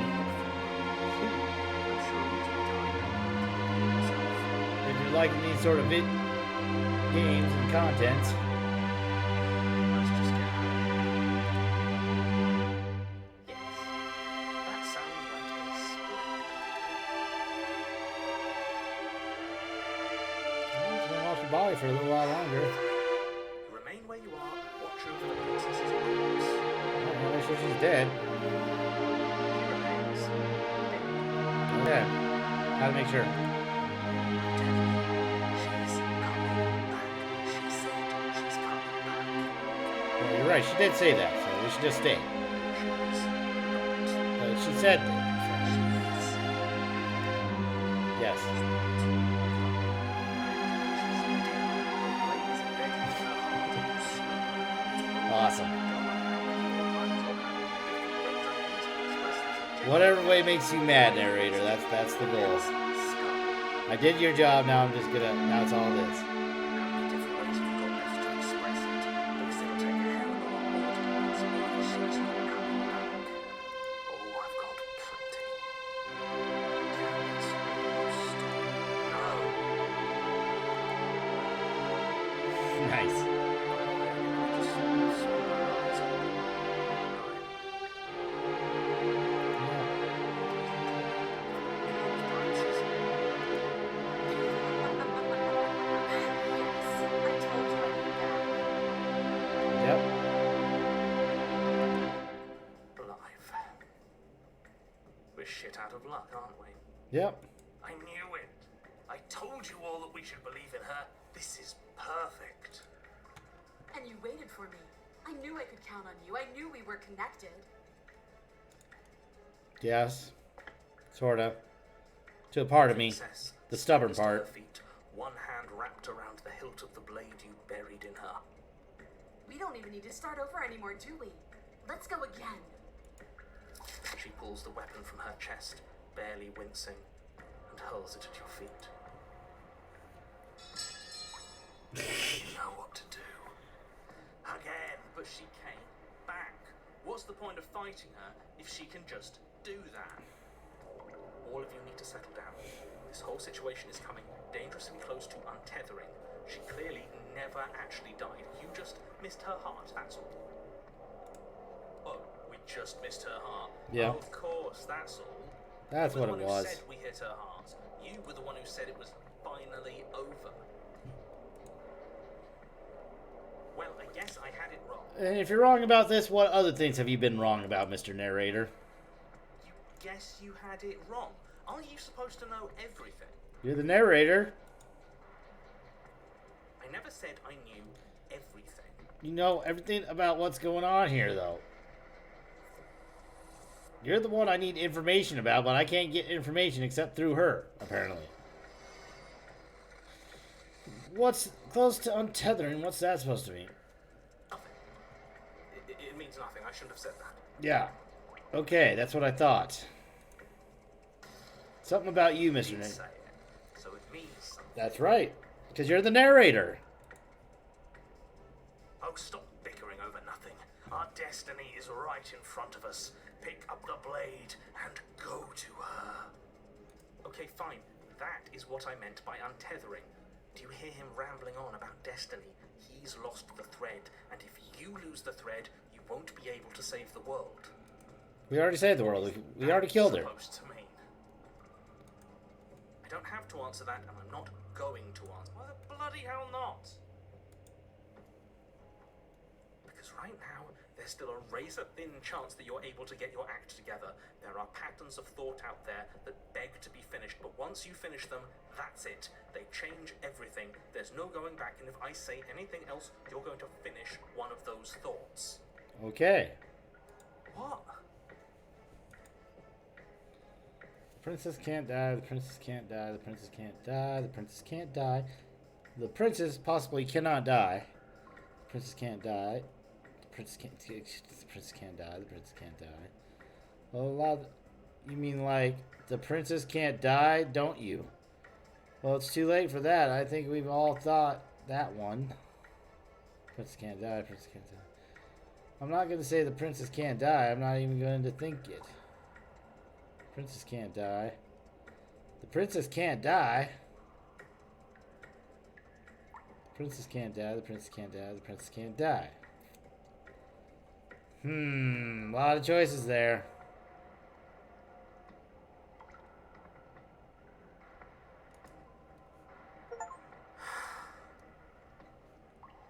If you like these sort of games and content. Let's just get out of here. Yes, that sounds like a split. I'm just gonna watch your body for a little while longer. Remain where you are and watch over the princess's arms. I'm not sure she's dead. She remains dead. Okay. How Gotta make sure. She's coming back. She said she's coming back. Well, you're right. She did say that, so we should just stay. She's not. But she said that. Yes. Awesome. Whatever way makes you mad, narrator. That's the goal. I did your job. Now I'm just gonna. Now it's all this. Nice. Yep. Life. We're shit out of luck, aren't we? Yep. I knew it. I told you all that we should believe in her. This is perfect. And you waited for me. I knew I could count on you. I knew we were connected. Yes. Sorta. To a part of me. Princess The stubborn stands to her part. feet, one hand wrapped around the hilt of the blade you buried in her. We don't even need to start over anymore, do we? Let's go again. She pulls the weapon from her chest, barely wincing, and hurls it at your feet. You know what to do. Again, but she came back. What's the point of fighting her if she can just do that? All of you need to settle down. This whole situation is coming dangerously close to untethering. She clearly never actually died. You just missed her heart, that's all. Oh, we just missed her heart. Yeah. Oh, of course, that's all. That's You were what the it one who was. said we hit her heart. You were the one who said it was finally over. Well, I guess I had it wrong. And if you're wrong about this, what other things have you been wrong about, Mr. Narrator? You guess you had it wrong. Aren't you supposed to know everything? You're the narrator. I never said I knew everything. You know everything about what's going on here, though. You're the one I need information about, but I can't get information except through her, apparently. What's close to untethering? What's that supposed to mean? Nothing. It means nothing. I shouldn't have said that. Yeah. Okay, that's what I thought. Something about you, Mr. Didn't Narrator. say it, so it means something. That's right. Because you're the narrator. Oh, stop bickering over nothing. Our destiny is right in front of us. Pick up the blade and go to her. Okay, fine. That is what I meant by untethering. Do you hear him rambling on about destiny? He's lost the thread, and if you lose the thread, you won't be able to save the world. We already saved the world. We already killed her. Supposed to mean. I don't have to answer that, and I'm not going to answer. Why the bloody hell not? Because right now, there's still a razor-thin chance that you're able to get your act together. There are patterns of thought out there that beg to be finished, but once you finish them, that's it. They change everything. There's no going back, and if I say anything else, you're going to finish one of those thoughts. Okay. What? The princess can't die. The princess can't die. The princess can't die. The princess can't die. The princess possibly cannot die. The princess can't die. The princess can't. The princess can't die. The princess can't die. Well, a lot. You mean like the princess can't die, don't you? Well, it's too late for that. I think we've all thought that one. Princess can't die. Princess can't die. I'm not going to say the princess can't die. I'm not even going to think it. Princess can't die. The princess can't die. The princess can't die. The princess can't die. The princess can't die. A lot of choices there.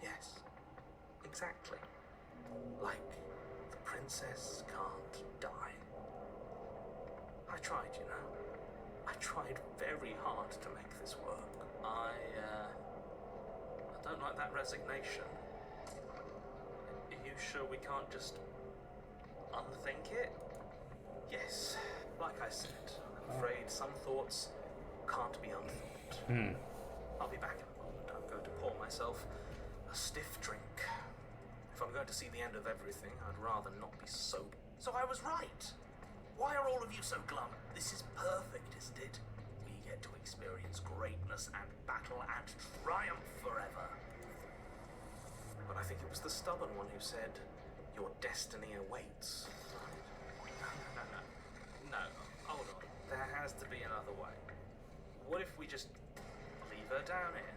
Yes, exactly. Like the princess can't die. I tried, you know. I tried very hard to make this work. I don't like that resignation. Are you sure we can't just unthink it? Yes, like I said, I'm afraid some thoughts can't be unthought. I'll be back in a moment. I'm going to pour myself a stiff drink. If I'm going to see the end of everything, I'd rather not be sober. So I was right. Why are all of you so glum? This is perfect, isn't it? We get to experience greatness and battle and triumph forever. But I think it was the stubborn one who said, your destiny awaits. No, hold on. There has to be another way. What if we just leave her down here?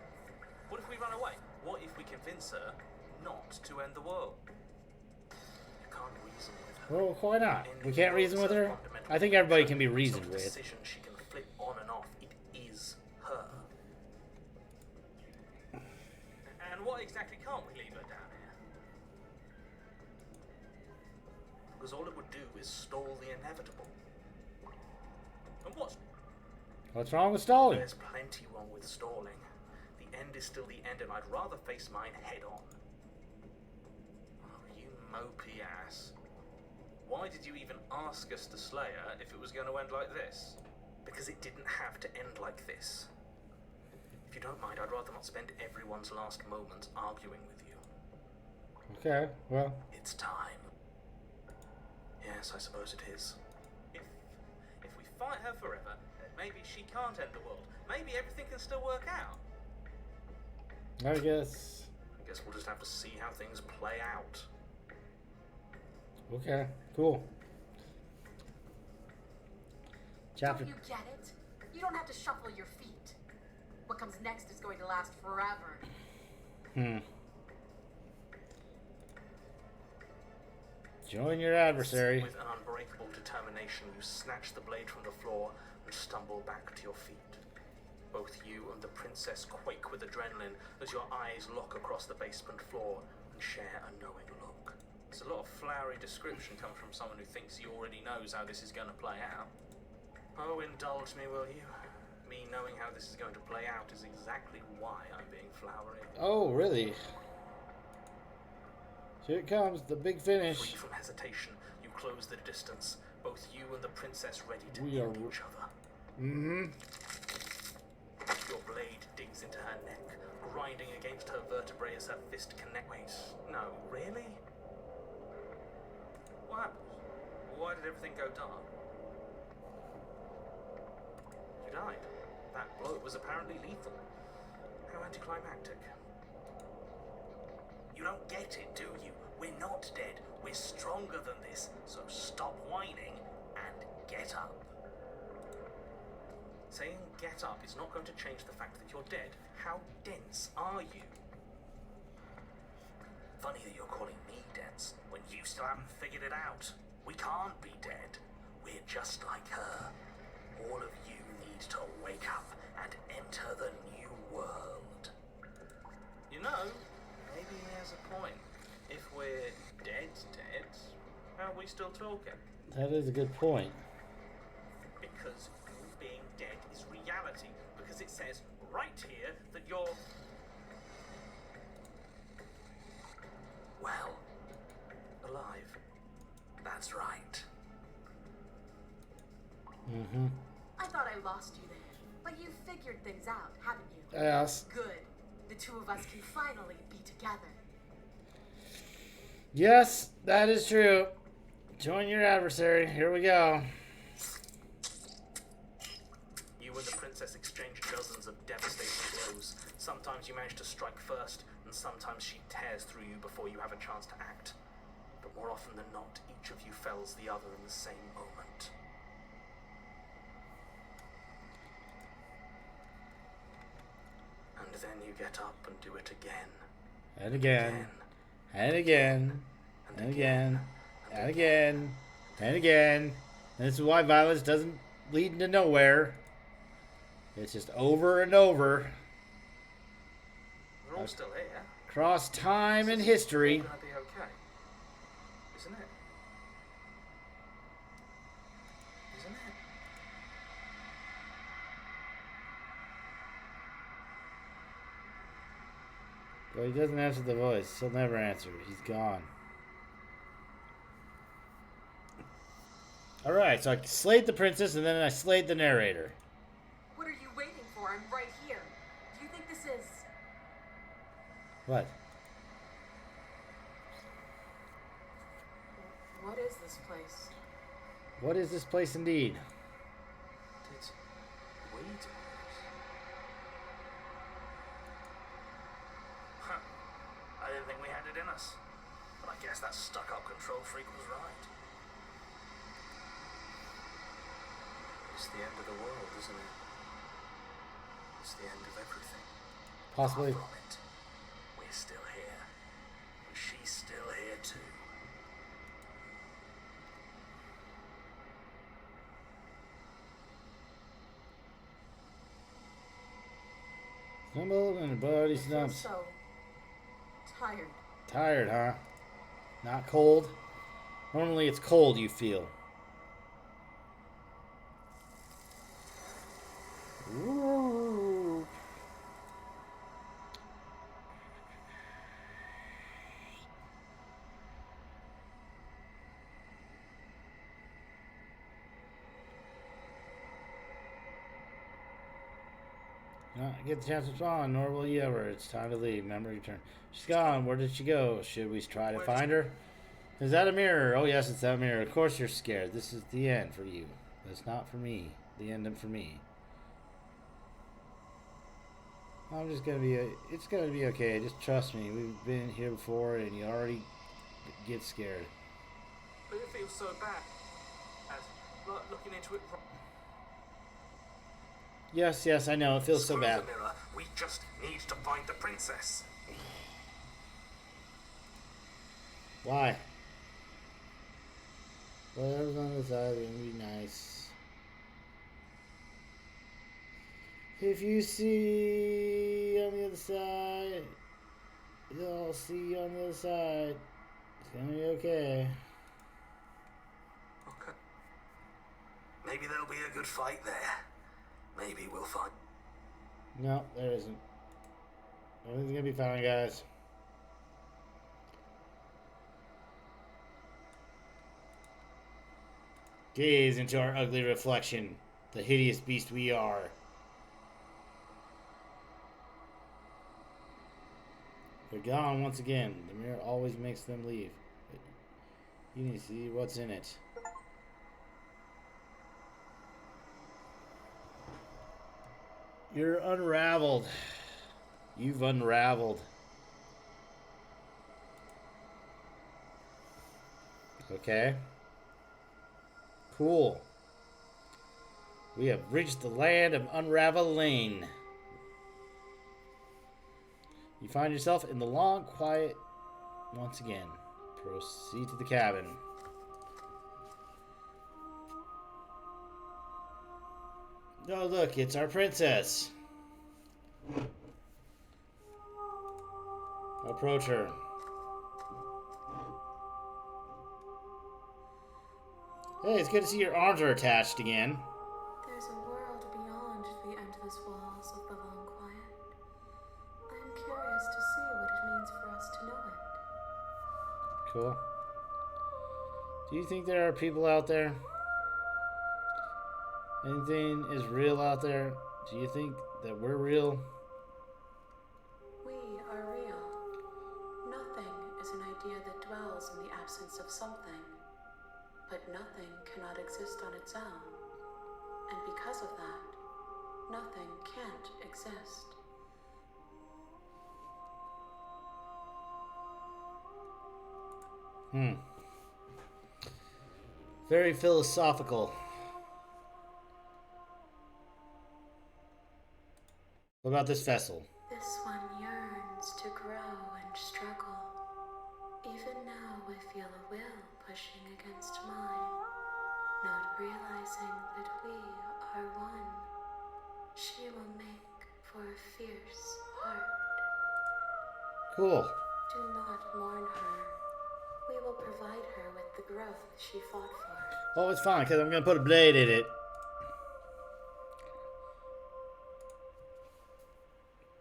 What if we run away? What if we convince her not to end the world? You can't reason with her. Well, why not? In We can't reason with her? fundamental I think everybody can be nature, reasoned it's not a with. decision she can flip on and off. It is her. And what exactly can't we leave her down here? Because all it would do is stall the inevitable. And What's wrong with stalling? there's plenty wrong with stalling. The end is still the end, and I'd rather face mine head on. Oh, you mopey ass. Why did you even ask us to slay her if it was going to end like this? Because it didn't have to end like this. If you don't mind, I'd rather not spend everyone's last moments arguing with you. Okay, well, It's time. Yes, I suppose it is. If we fight her forever, maybe she can't end the world. Maybe everything can still work out. I guess. I guess we'll just have to see how things play out. Okay, cool. Chapter. Don't you get it? You don't have to shuffle your feet. What comes next is going to last forever. Join your adversary. With an unbreakable determination, you snatch the blade from the floor and stumble back to your feet. Both you and the princess quake with adrenaline as your eyes lock across the basement floor and share a knowing look. There's a lot of flowery description coming from someone who thinks he already knows how this is going to play out. Oh, indulge me, will you? Me knowing how this is going to play out is exactly why I'm being flowery. Oh, really? Here it comes, the big finish. Free from hesitation, you close the distance, both you and the princess ready to We are end each other. Your blade digs into her neck, grinding against her vertebrae as her fist connects. Wait, no, really? What happened? Why did everything go dark? You died. That blow was apparently lethal. How anticlimactic. You don't get it, do you? We're not dead. We're stronger than this. So stop whining and get up. Saying get up is not going to change the fact that you're dead. How dense are you? Funny that you're calling me dense when you still haven't figured it out. We can't be dead. We're just like her. All of you need to wake up and enter the new world. You know, maybe he has a point. If we're dead, how are we still talking? That is a good point. Because you being dead is reality. Because it says right here that you're... well, alive. That's right. I thought I lost you there, but you figured things out, haven't you? Yes. Good. The two of us can finally be together. Yes, that is true. Join your adversary. Here we go. You and the princess exchange dozens of devastating blows. Sometimes you manage to strike first, and sometimes she tears through you before you have a chance to act. But more often than not, each of you fells the other in the same moment. And then you get up and do it again. And again. And again. And again. And again. And again. And this is why violence doesn't lead into nowhere. It's just over and over. We're all still here. Across time and history. It's all gonna be okay. Isn't it? Isn't it? Well, he doesn't answer the voice. He'll never answer. He's gone. Alright, so I slayed the princess and then I slayed the narrator. What are you waiting for? I'm right here. Do you think this is... What? What is this place? What is this place indeed? Did we do this? Huh. I didn't think we had it in us. But I guess that stuck-up control freak was right. It's the end of the world, isn't it? It's the end of everything. Possibly. Far from it. We're still here. And she's still here too. Stumbled and the body I feel stumps. so tired. Tired, huh? Not cold? Normally it's cold you feel. Ooh. Get the chance to respond, nor will you ever. It's time to leave. Memory return. She's gone. Where did she go? Should we try to find her? Is that a mirror? Oh, yes, it's that mirror. Of course you're scared. This is the end for you. But it's not for me. The end for me. I'm just gonna be. It's gonna be okay. Just trust me. We've been here before, and you already get scared. But it feels so bad. As looking into it. Yes, yes, I know. It feels so Screw bad. the mirror. We just need to find the princess. Why? Whatever's on the side is gonna be nice. If you see on the other side, you'll see on the other side. It's gonna be okay. Okay. Maybe there'll be a good fight there. Maybe we'll find. No, there isn't. Everything's gonna be fine, guys. Gaze into our ugly reflection, the hideous beast we are. They're gone once again. The mirror always makes them leave. But you need to see what's in it. You're unraveled. You've unraveled. Okay. Cool. We have reached the land of Unravel Lane. You find yourself in the long quiet once again. Proceed to the cabin. Oh, look, it's our princess. Approach her. Hey, it's good to see your arms are attached again. There's a world beyond the endless walls of the long quiet. I'm curious to see what it means for us to know it. Cool. Do you think there are people out there? Anything is real out there? Do you think that we're real? We are real. Nothing is an idea that dwells in the absence of something. But nothing cannot exist on its own. And because of that, nothing can't exist. Very philosophical. What about this vessel? This one yearns to grow and struggle. Even now I feel a will pushing against mine, not realizing that we are one. She will make for a fierce heart. Cool. Do not mourn her. We will provide her with the growth she fought for. Oh, it's fine, because I'm going to put a blade in it.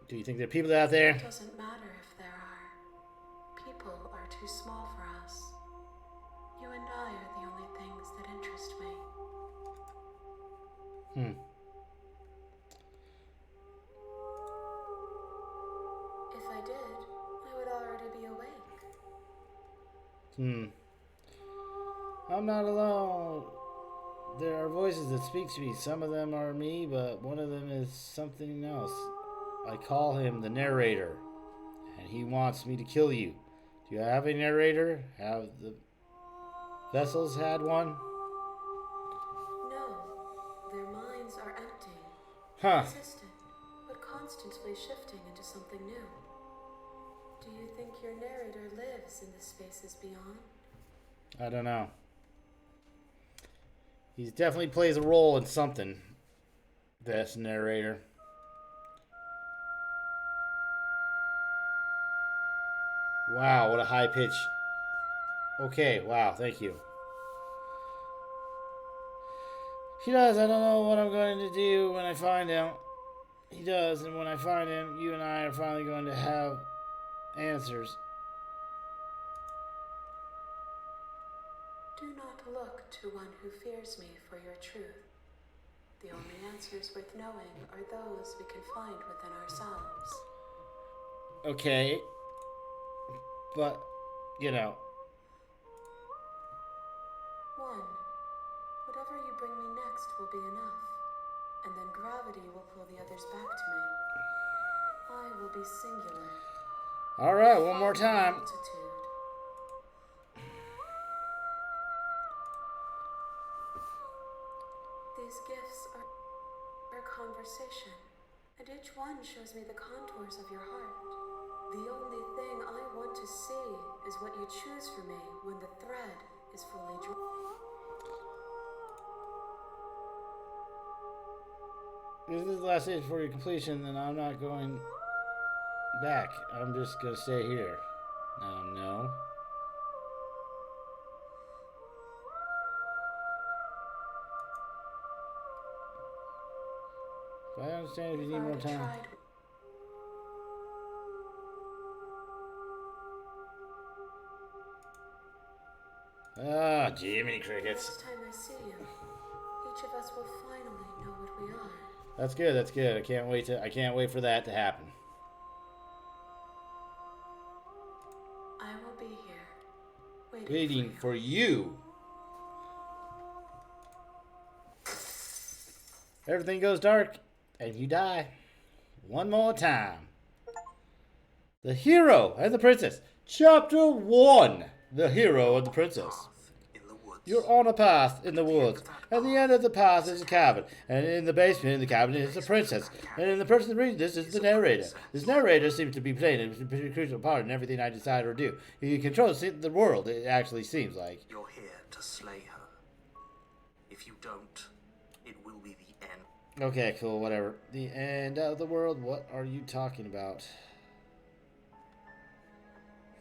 Do you think there are people out there? It doesn't matter if there small for us. You and I are the only things that interest me. If I did, I would already be awake. I'm not alone. There are voices that speak to me. Some of them are me, but one of them is something else. I call him the narrator, and he wants me to kill you. Do you have a narrator? Have the vessels had one? No, their minds are empty, Huh. consistent, but constantly shifting into something new. Do you think your narrator lives in the spaces beyond? I don't know. He definitely plays a role in something. This narrator. Wow, what a high pitch. Okay, wow, thank you. He does. I don't know what I'm going to do when I find him. He does, and when I find him, you and I are finally going to have answers. Do not look to one who fears me for your truth. The only answers worth knowing are those we can find within ourselves. Okay. But, you know. 1. Whatever you bring me next will be enough, and then gravity will pull the others back to me. I will be singular. Alright, one more time. Multitude. These gifts are conversation, and each one shows me the contours of your heart. The only thing I want to see is what you choose for me when the thread is fully drawn. If this is the last stage for your completion, then I'm not going back. I'm just going to stay here. No. But I understand if you need more time. Ah, Jiminy Crickets. Next time I see you, each of us will finally know what we are. That's good. That's good. I can't wait for that to happen. I will be here, Waiting for you. Everything goes dark, and you die. One more time. The Hero and the Princess. Chapter 1. The Hero and the Princess. In the woods. You're on a path in the woods. At the end of the path is a cabin, and in the basement in the cabin is a princess. And in the person reading this is the narrator. This narrator seems to be playing a pretty crucial part in everything I decide or do. He controls the world, it actually seems like. You're here to slay her. If you don't, it will be the end. Okay, cool, whatever. The end of the world, what are you talking about?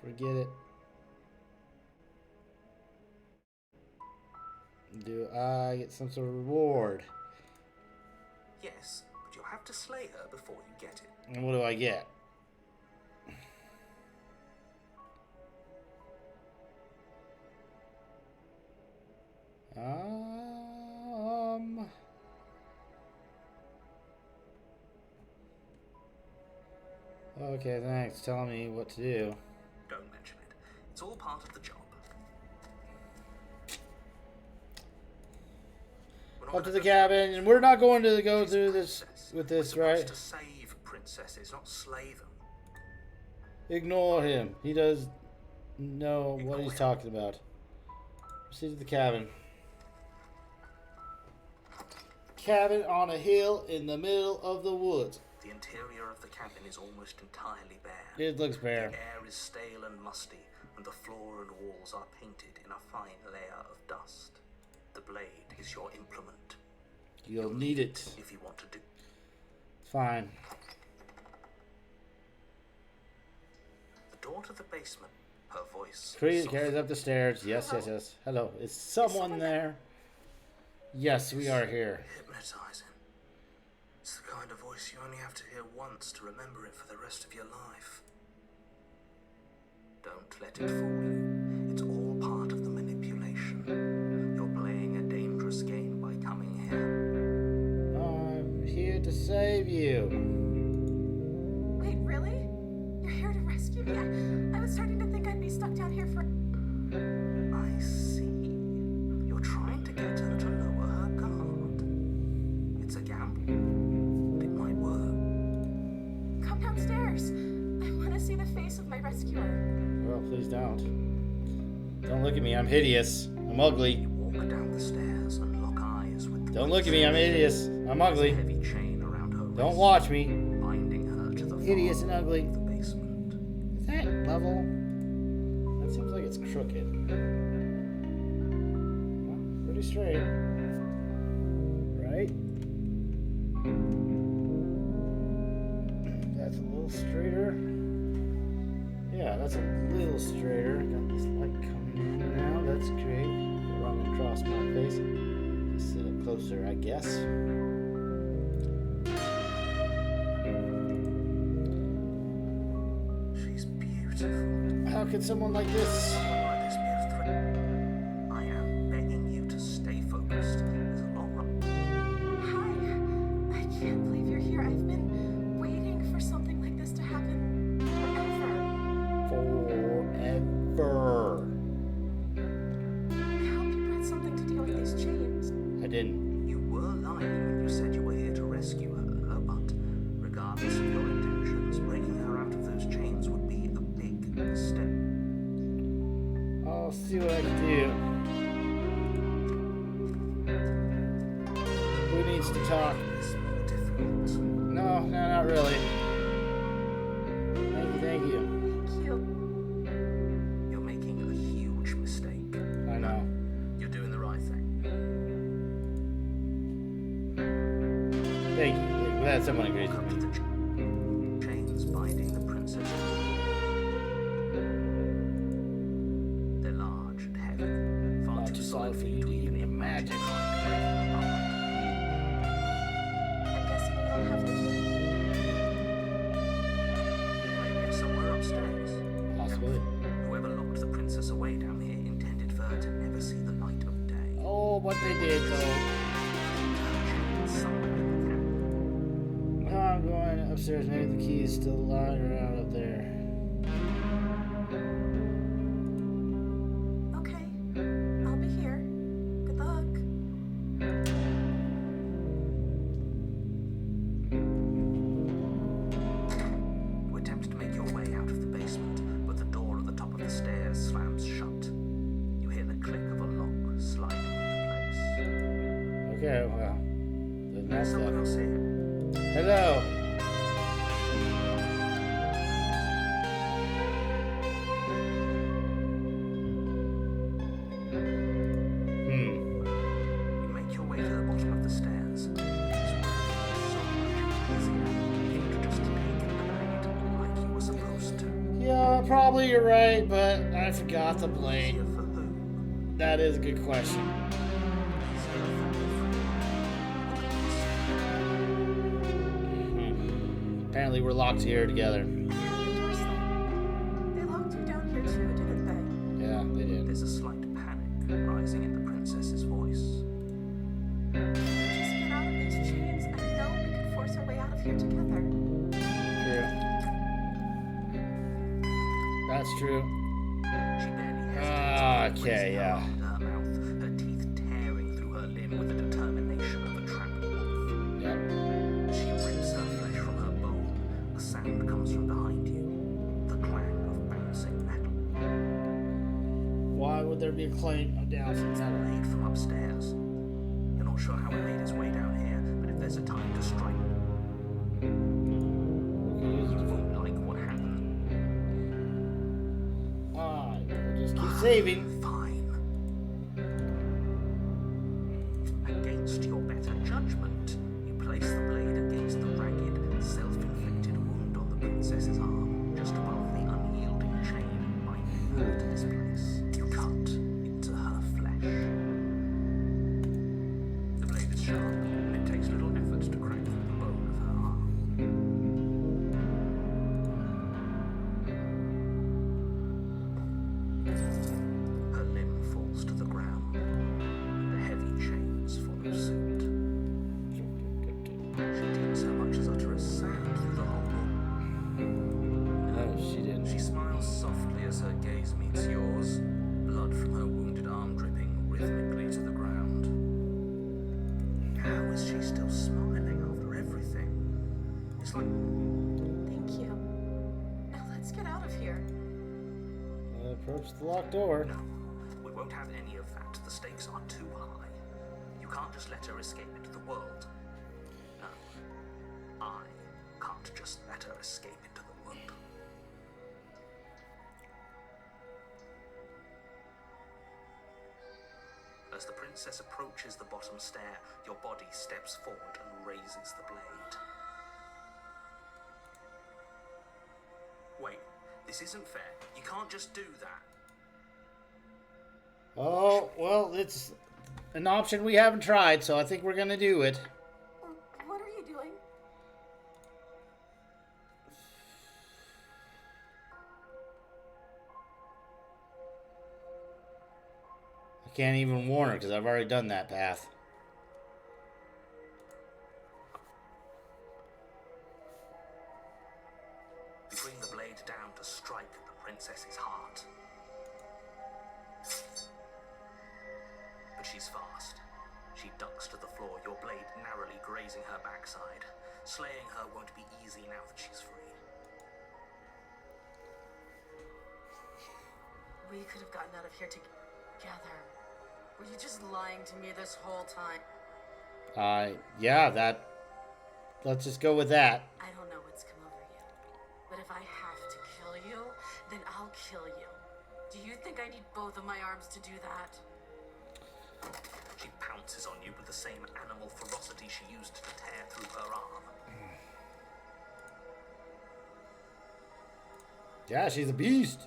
Forget it. Do I get some sort of reward? Yes, but you'll have to slay her before you get it. And what do I get? Okay, thanks. Telling me what to do. Don't mention it. It's all part of the job. Up to the cabin, and we're not going to go through this with this, right? To save princesses, not slay them. Ignore him. He does know what he's talking about. Proceed to the cabin. Cabin on a hill in the middle of the woods. The interior of the cabin is almost entirely bare. It looks bare. The air is stale and musty, and the floor and walls are painted in a fine layer of dust. The blade is your implement. You'll need it. If you want to do. Fine. The door to the basement, her voice. Carries up the stairs. Yes. Hello. Is someone there? Yes, we are here. Hypnotizing. It's the kind of voice you only have to hear once to remember it for the rest of your life. Don't let it fool you. It's all part of the manipulation. You're playing a dangerous game by coming here. I'm here to save you. Wait, really? You're here to rescue me? I was starting to think I'd be stuck down here for... I see. You're trying to get her to lower her guard. It's a gamble. It might work. Come downstairs. I want to see the face of my rescuer. Well, please don't. Don't look at me. I'm hideous. I'm ugly. You walk down the stairs and lock eyes with the Don't look at me. I'm hideous. I'm There's a ugly. heavy chain around her Don't wrist, watch me. binding her to the Hideous far and ugly. wall of the basement. Is that level? That seems like it's crooked. Well, pretty straight. Right? That's a little straighter. Yeah, that's a little straighter. Got this light coming in now. That's great. Run across my face. Just sit up closer, I guess. She's beautiful. How could someone like this? Someone like this be a threat? I am begging you to stay focused. There's a long run. Hi. I can't believe you're here. I've been waiting for something like this to happen forever. Forever. I hope you brought something to deal with these chains. I didn't. You were lying when you said you were here to rescue her, but regardless of your intentions, bringing her out of those chains would be a big mistake. I'll see what I can do. Who needs to talk? It's more difficult. No, not really. Thank you. Thank you. You're making a huge mistake. I know. You're doing the right thing. Thank you. I'm glad someone agrees Look with up to me. the chains binding the princess. They're large and heavy, far Not too solid for you you to even imagine. imagine. I'm guessing you don't have the key. Maybe it's somewhere upstairs. Possibly. Whoever locked the princess away down here intended for her to never see the light of day. Oh, what they did though. Somewhere in the cabin. I'm going upstairs. Maybe the key is still lying around up there. Okay. I'll be here. Good luck. You attempt to make your way out of the basement, but the door at the top of the stairs slams shut. You hear the click of a lock sliding into place. Okay, well. Then that's Someone that. else here. Hello. You make your way to the bottom of the stairs. It's so much easier. You could just take the blade like you were supposed to. Yeah, probably you're right, but I forgot the blade. Easier for who? That is a good question. Easier for Apparently we're locked here together. The door's locked. They locked you down here too, didn't Yeah, they did. There's a slight panic rising in the princess's voice. they? Just get out of these chains. I know we could force our way out of here together. True. That's true. She barely hesitates. Okay, raising her yeah. arm to her mouth, her teeth tearing through her limb with the determination of a trapped wolf. Yep. She rips her flesh from her bone. A sound comes from behind you. The clang of bouncing metal. Why would there be a claim down from It's a metal? blade from upstairs. You're not sure how it made its way down here, but if there's a time to strike, you won't like what happened. We'll just keep saving. Fine. Against your better judgment, you place the blade against the ragged, self-inflicted wound on the princess's arm, just above the unyielding chain binding her to this place. You cut into her flesh. The blade is sharp, and it takes little effort to crack through the bone of her arm. nicely. Thank you. Now let's get out of here. Approach the locked door. No, we won't have any of that. The stakes are too high. You can't just let her escape into the world. No, I can't just let her escape into the world. As the princess approaches the bottom stair, your body steps forward and raises the blade. Wait, this isn't fair. You can't just do that. Oh, well, it's an option we haven't tried, so I think we're gonna do it. What are you doing? I can't even warn her because I've already done that path. You bring the blade down to strike the princess's heart. But she's fast. She ducks to the floor, your blade narrowly grazing her backside. Slaying her won't be easy now that she's free. We could have gotten out of here together. Were you just lying to me this whole time? Yeah, that. Let's just go with that. I don't know what's come over you, but if I have to kill you, then I'll kill you. Do you think I need both of my arms to do that? She pounces on you with the same animal ferocity she used to tear through her arm. Yeah, she's a beast.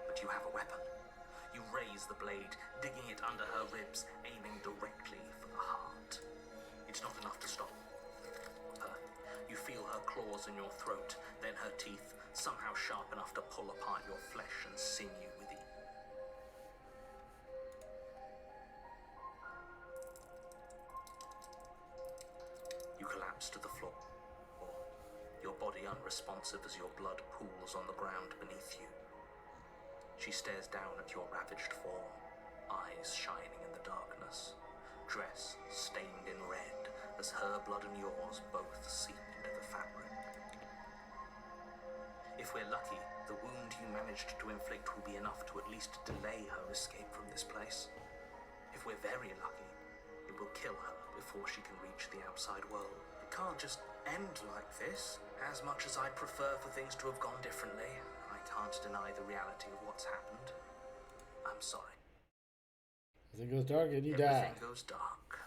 But you have a weapon. You raise the blade, digging it under her ribs, aiming directly for the heart. It's not enough to stop her. You feel her claws in your throat, then her teeth, somehow sharp enough to pull apart your flesh and sinew with it. You collapse to the floor, your body unresponsive as your blood pools on the ground beneath you. She stares down at your ravaged form, eyes shining in the darkness, dress stained in red as her blood and yours both seep into the fabric. If we're lucky, the wound you managed to inflict will be enough to at least delay her escape from this place. If we're very lucky, it will kill her before she can reach the outside world. It can't just end like this. As much as I'd prefer for things to have gone differently, I can't deny the reality of what's happened. I'm sorry. Everything goes dark and you die. Everything goes dark,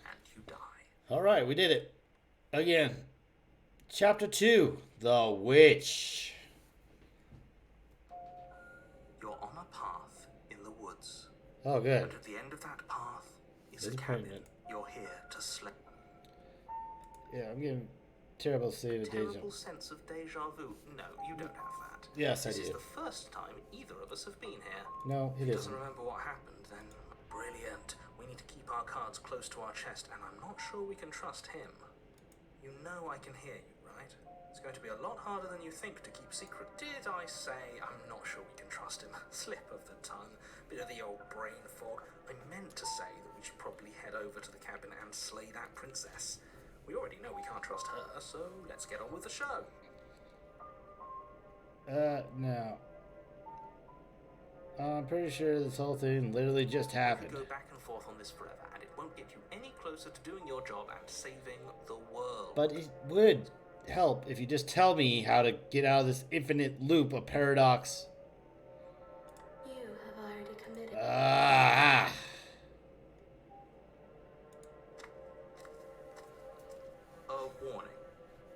and you die. Alright, we did it. Again. Chapter 2. The Witch. You're on a path in the woods. Oh, good. And at the end of that path is a Disappointment. cabin. You're here to slay. Yeah, I'm getting terrible state of deja. Terrible sense of deja vu. No, you don't have that. Yes, I This is do. the first time either of us have been here. No, it If he isn't. doesn't remember what happened, then brilliant. We need to keep our cards close to our chest, and I'm not sure we can trust him. You know I can hear you, right? It's going to be a lot harder than you think to keep secret. Did I say I'm not sure we can trust him? Slip of the tongue, bit of the old brain fog. I meant to say that we should probably head over to the cabin and slay that princess. We already know we can't trust her, so let's get on with the show. No. I'm pretty sure this whole thing literally just You happened. could go back and forth on this forever, and it won't get you any closer to doing your job and saving the world. But it would help if you just tell me how to get out of this infinite loop of paradox. You have already committed. Ah. A warning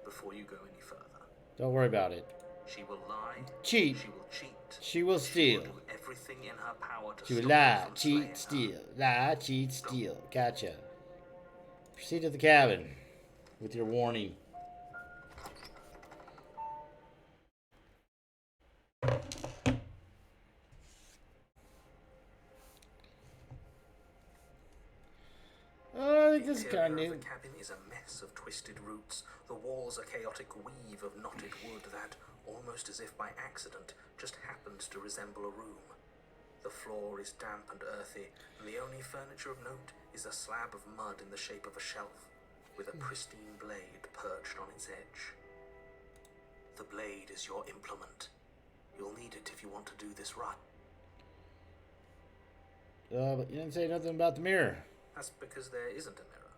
before you go any further. Don't worry about it. She will lie. Cheat. She will cheat. She will steal. She will do everything in her power to She will stop lie, you from slaying cheat, her. steal. Lie, cheat, steal. Gotcha. Proceed to the cabin with your warning. Oh, I think this is Interior kind of of new. the cabin is a mess of twisted roots. The walls a chaotic weave of knotted wood that, almost as if by accident, just happens to resemble a room. The floor is damp and earthy, and the only furniture of note is a slab of mud in the shape of a shelf, with a pristine blade perched on its edge. The blade is your implement. You'll need it if you want to do this right. But you didn't say nothing about the mirror. That's because there isn't a mirror.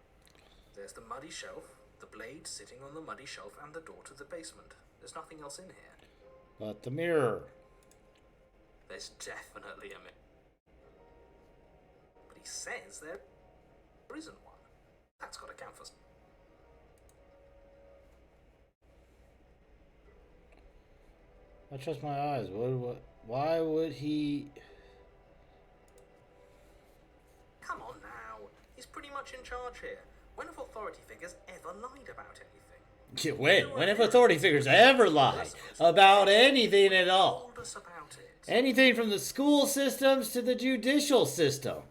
There's the muddy shelf, the blade sitting on the muddy shelf, and the door to the basement. There's nothing else in here. But the mirror. There's definitely a mirror. But he says there isn't one. That's got to count for... I trust my eyes. Why would he... Come on now. He's pretty much in charge here. When have authority figures ever lied about anything? When have authority figures ever lied about anything at all? Told us about it. Anything from the school systems to the judicial system.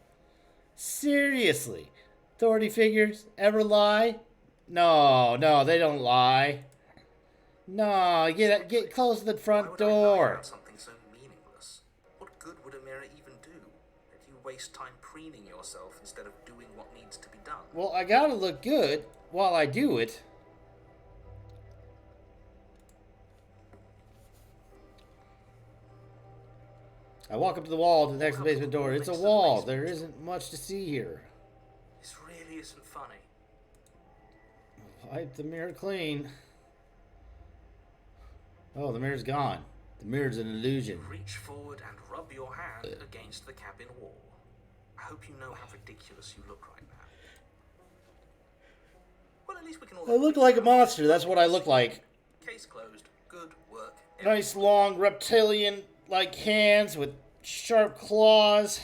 Seriously. Authority figures ever lie? No, they don't lie. No, get close to the front Why would I lie door. about something so meaningless? What good would a mirror even do? That you waste time preening yourself instead of doing what needs to be done. Well, I gotta look good while I do it. I walk up to the wall to the next basement door. It's a wall. There isn't much to see here. This really isn't funny. Wipe the mirror clean. Oh, the mirror's gone. The mirror's an illusion. Reach forward and rub your hand against the cabin wall. I hope you know how ridiculous you look right now. Well, at least we can all... I look like a monster. That's what I look like. Case closed. Good work. Nice long reptilian-like hands with sharp claws.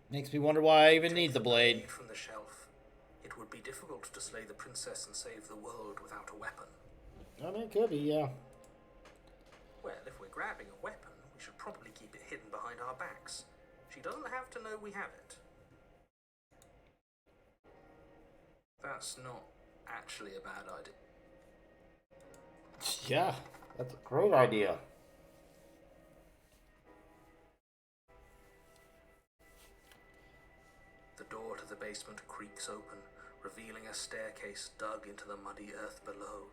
Makes me wonder why I even need the blade. From the shelf. It would be difficult to slay the princess and save the world without a weapon. I mean, it could be, yeah. Well, if we're grabbing a weapon, we should probably keep it hidden behind our backs. She doesn't have to know we have it. That's not actually a bad idea. Yeah, that's a great idea. The door to the basement creaks open, revealing a staircase dug into the muddy earth below.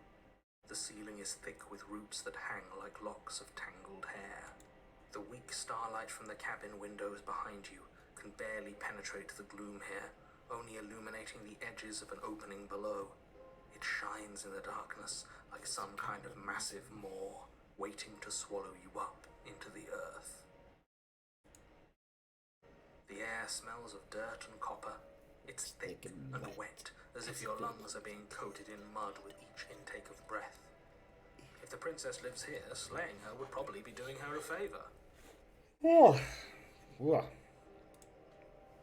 The ceiling is thick with roots that hang like locks of tangled hair. The weak starlight from the cabin windows behind you can barely penetrate the gloom here, only illuminating the edges of an opening below. It shines in the darkness like some kind of massive maw, waiting to swallow you up into the earth. The air smells of dirt and copper. It's thick and wet, as if your lungs are being coated in mud with each intake of breath. If the princess lives here, slaying her would probably be doing her a favor. Oh. Whoa.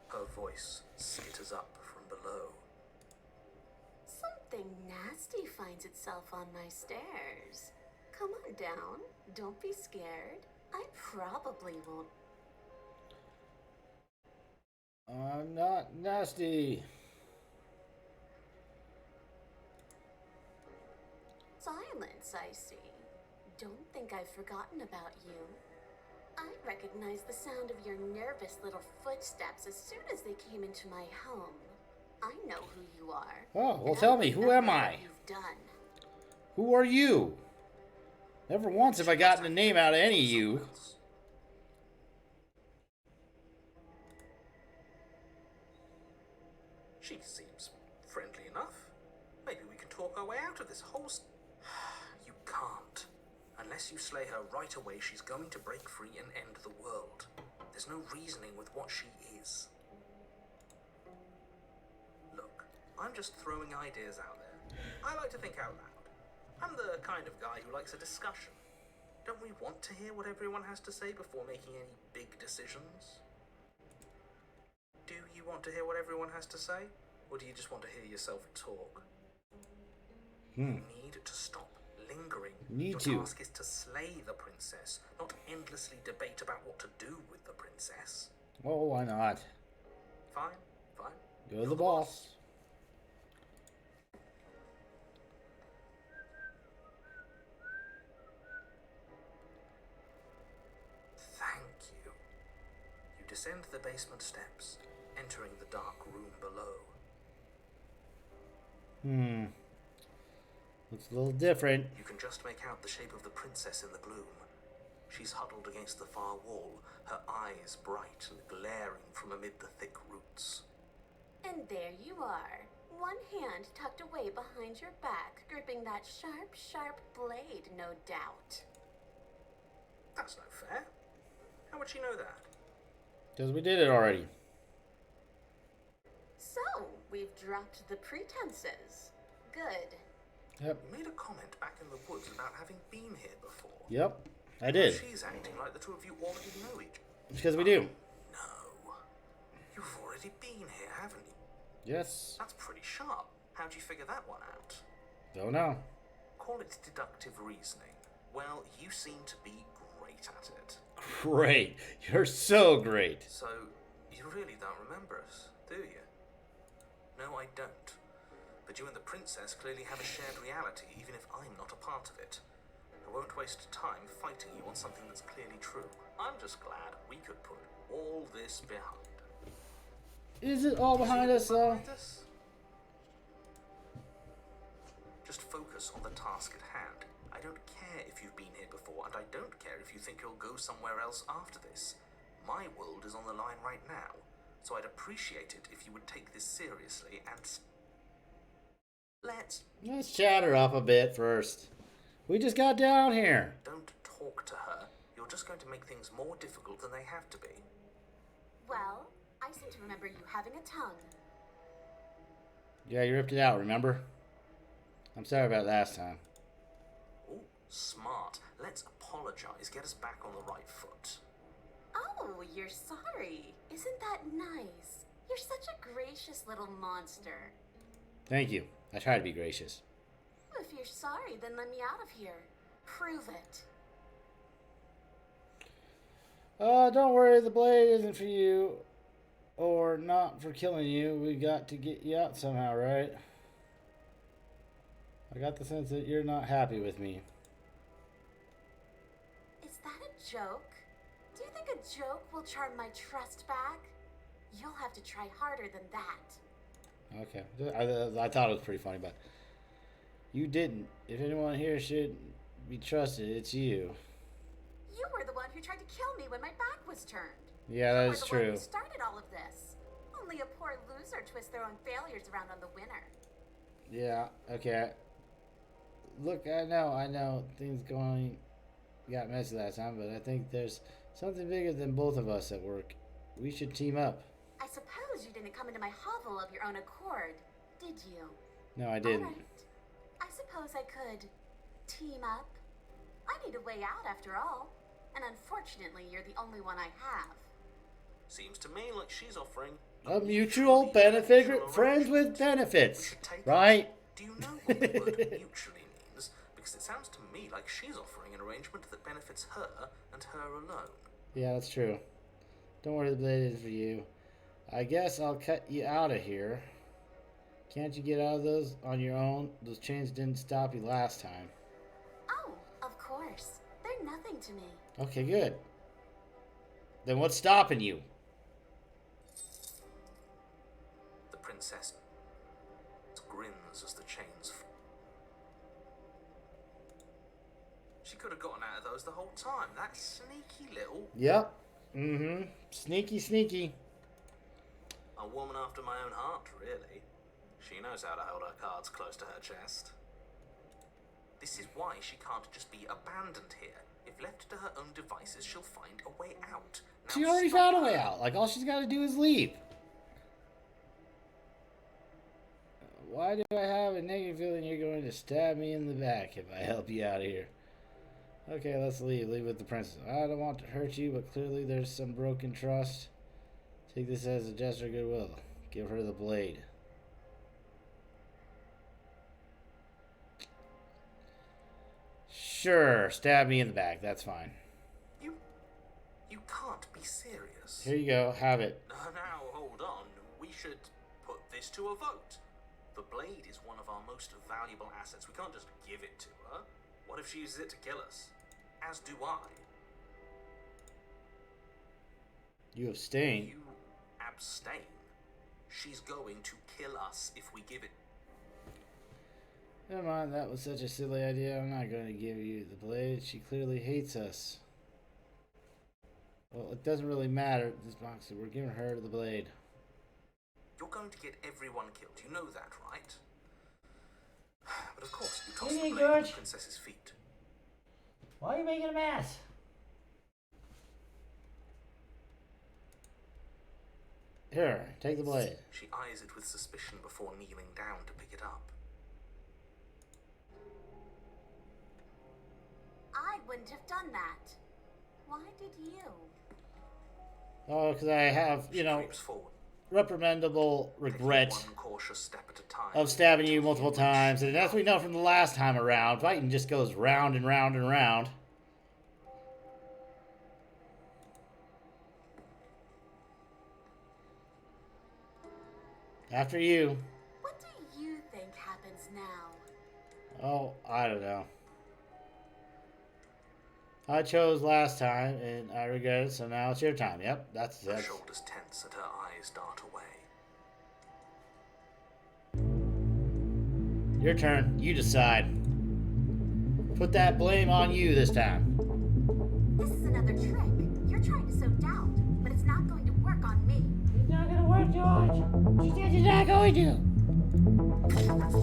Her voice skitters up from below. Something nasty finds itself on my stairs. Come on down. Don't be scared. I probably won't. I'm not nasty. Silence, I see. Don't think I've forgotten about you. I recognized the sound of your nervous little footsteps as soon as they came into my home. I know who you are. Oh, well, and tell I me, who remember am what I? You've done. Who are you? Never once have I gotten a name out of any of you. She seems friendly enough. Maybe we can talk our way out of this whole... You can't. Unless you slay her right away, she's going to break free and end the world. There's no reasoning with what she is. Look, I'm just throwing ideas out there. I like to think out loud. I'm the kind of guy who likes a discussion. Don't we want to hear what everyone has to say before making any big decisions? Do you want to hear what everyone has to say? Or do you just want to hear yourself talk? You need to stop lingering. Your task is to slay the princess, not endlessly debate about what to do with the princess. Oh, why not? Fine, fine. You're the boss. Thank you. descend the basement steps, entering the dark room below. Looks a little different. You can just make out the shape of the princess in the gloom. She's huddled against the far wall, her eyes bright and glaring from amid the thick roots. And there you are, one hand tucked away behind your back, gripping that sharp, sharp blade, no doubt. That's no fair. How would she know that? Because we did it already. So, we've dropped the pretenses. Good. Yep. You made a comment back in the woods about having been here before. Yep. I did. She's acting like the two of you already know each other. Because we do. No. You've already been here, haven't you? Yes. That's pretty sharp. How'd you figure that one out? Don't know. Call it deductive reasoning. Well, you seem to be great at it. Great. You're so great. So, you really don't remember us, do you? No, I don't. But you and the princess clearly have a shared reality, even if I'm not a part of it. I won't waste time fighting you on something that's clearly true. I'm just glad we could put all this behind. Is it all behind us, though? Behind us? Just focus on the task at hand. I don't care if you've been here before, and I don't care if you think you'll go somewhere else after this. My world is on the line right now, so I'd appreciate it if you would take this seriously and... Let's chat her up a bit first. We just got down here. Don't talk to her. You're just going to make things more difficult than they have to be. Well, I seem to remember you having a tongue. Yeah, you ripped it out, remember? I'm sorry about last time. Oh, smart. Let's apologize. Get us back on the right foot. Oh, you're sorry. Isn't that nice? You're such a gracious little monster. Thank you. I try to be gracious. If you're sorry, then let me out of here. Prove it. Don't worry, the blade isn't for you. Or not for killing you. We got to get you out somehow, right? I got the sense that you're not happy with me. Is that a joke? Do you think a joke will charm my trust back? You'll have to try harder than that. Okay. I thought it was pretty funny, but you didn't. If anyone here should be trusted, it's you. You were the one who tried to kill me when my back was turned. Yeah, that You is were the true. one who started all of this. Only a poor loser twists their own failures around on the winner. Yeah, okay. Look, I know things got messy last time, but I think there's something bigger than both of us at work. We should team up. I suppose you didn't come into my hovel of your own accord, did you? No, I didn't. All right. I suppose I could team up. I need a way out after all. And unfortunately, you're the only one I have. Seems to me like she's offering A mutual benefit, friends with benefits, right? Do you know what the word mutually means? Because it sounds to me like she's offering an arrangement that benefits her and her alone. Yeah, that's true. Don't worry, the blade is for you. I guess I'll cut you out of here. Can't you get out of those on your own? Those chains didn't stop you last time. Oh, of course. They're nothing to me. Okay, good. Then what's stopping you? The princess grins as the chains She could have gotten out of those the whole time. That sneaky little... Yep. Mm-hmm. Sneaky, sneaky. A woman after my own heart, really. She knows how to hold her cards close to her chest. This is why she can't just be abandoned here. If left to her own devices, she'll find a way out. Now She already stop found a her. way out. Like, all she's got to do is leave. Why do I have a negative feeling you're going to stab me in the back if I help you out of here? Okay, let's leave. Leave with the princess. I don't want to hurt you, but clearly there's some broken trust. Take this as a gesture of goodwill. Give her the blade. Sure, stab me in the back. That's fine. You can't be serious. Here you go. Have it. Now, hold on. We should put this to a vote. The blade is one of our most valuable assets. We can't just give it to her. What if she uses it to kill us? As do I. You abstain. You abstain. She's going to kill us if we give it. Never mind, that was such a silly idea. I'm not going to give you the blade. She clearly hates us. Well, it doesn't really matter, this boxer. We're giving her the blade. You're going to get everyone killed. You know that, right? But of course, you toss Hey, the blade George. at the princess's feet. Why are you making a mess? Here, take the blade. She eyes it with suspicion before kneeling down to pick it up. I wouldn't have done that. Why did you? Oh, because I have, She you know, creeps forward, reprimandable taking regret one cautious step at a time. of stabbing you multiple times. And as we know from the last time around, fighting just goes round and round and round. After you. What do you think happens now? Oh, I don't know. I chose last time, and I regret it, so now it's your time. Yep, that's Her it. shoulders tense and her eyes dart away. Your turn. You decide. Put that blame on you this time. This is another trick. You're trying to sow doubt, but it's not going to work on me. It's not gonna work, George. She said it's not going to.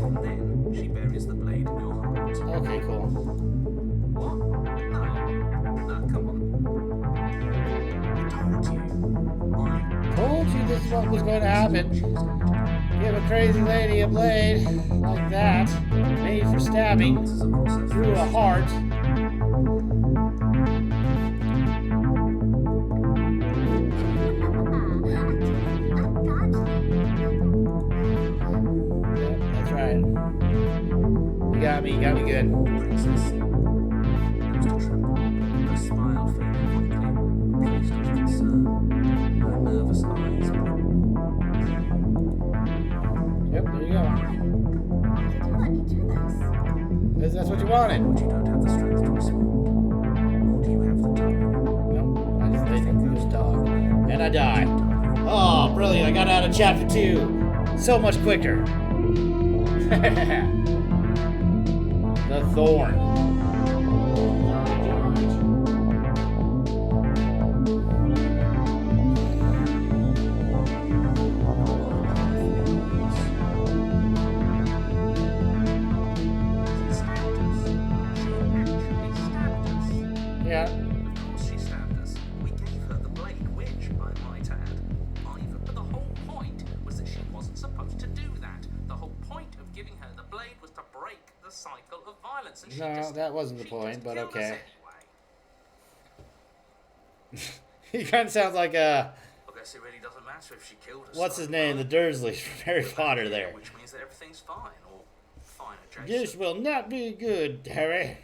And then she buries the blade in your heart. Okay, cool. What? No, come on. I told you. Told you this is what was going to happen. Give a crazy lady a blade like that, made for stabbing This is a process. through a heart. Yeah, that's right. You got me good. Princess begins to tremble. Her smile fading quickly, replaced with concern. Her nervous eyes blue. Yep, there you go. Why did you let me do this? Because that's what you wanted. But you don't have the strength to respond. Nor do you have the time. Nope, I just think it was dog. And I die. Oh, brilliant. I got out of chapter 2 so much quicker. The Thorn. Yeah. She stabbed us. We gave her the blade, which, I might add, but the whole point was that she wasn't supposed to do that. The whole point of giving her the blade was to break the cycle of violence. And No, that wasn't the point, but killed us okay. anyway. He kind of sounds like I guess it really doesn't matter if she killed us. what's his name? The Dursleys from Harry Potter there. Which means that everything's fine, or fine adjacent. This will not be good, Harry.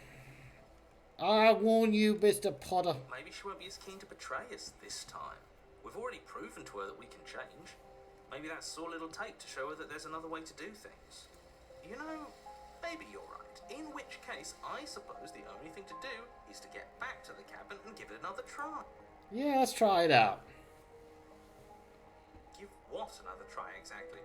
I warn you, Mr. Potter. Maybe she won't be as keen to betray us this time. We've already proven to her that we can change. Maybe that's all it'll take to show her that there's another way to do things. You know, maybe you're right. In which case, I suppose the only thing to do is to get back to the cabin and give it another try. Yeah, let's try it out. Give what another try exactly?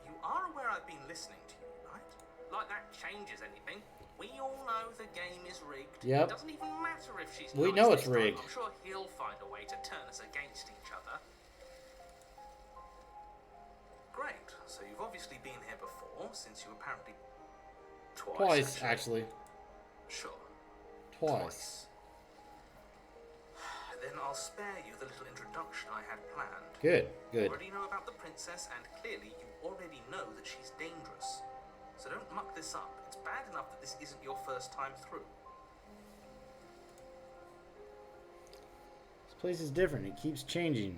You are aware I've been listening to you, right? Like that changes anything. We all know the game is rigged. Yep. It doesn't even matter if she's We nice know this it's time. rigged. I'm sure he'll find a way to turn us against each other. Great. So you've obviously been here before, since you apparently... Twice, actually. Sure. Twice. Then I'll spare you the little introduction I had planned. Good, You good. already know about the princess, and clearly you already know that she's dangerous. So don't muck this up. It's bad enough that this isn't your first time through. This place is different. It keeps changing.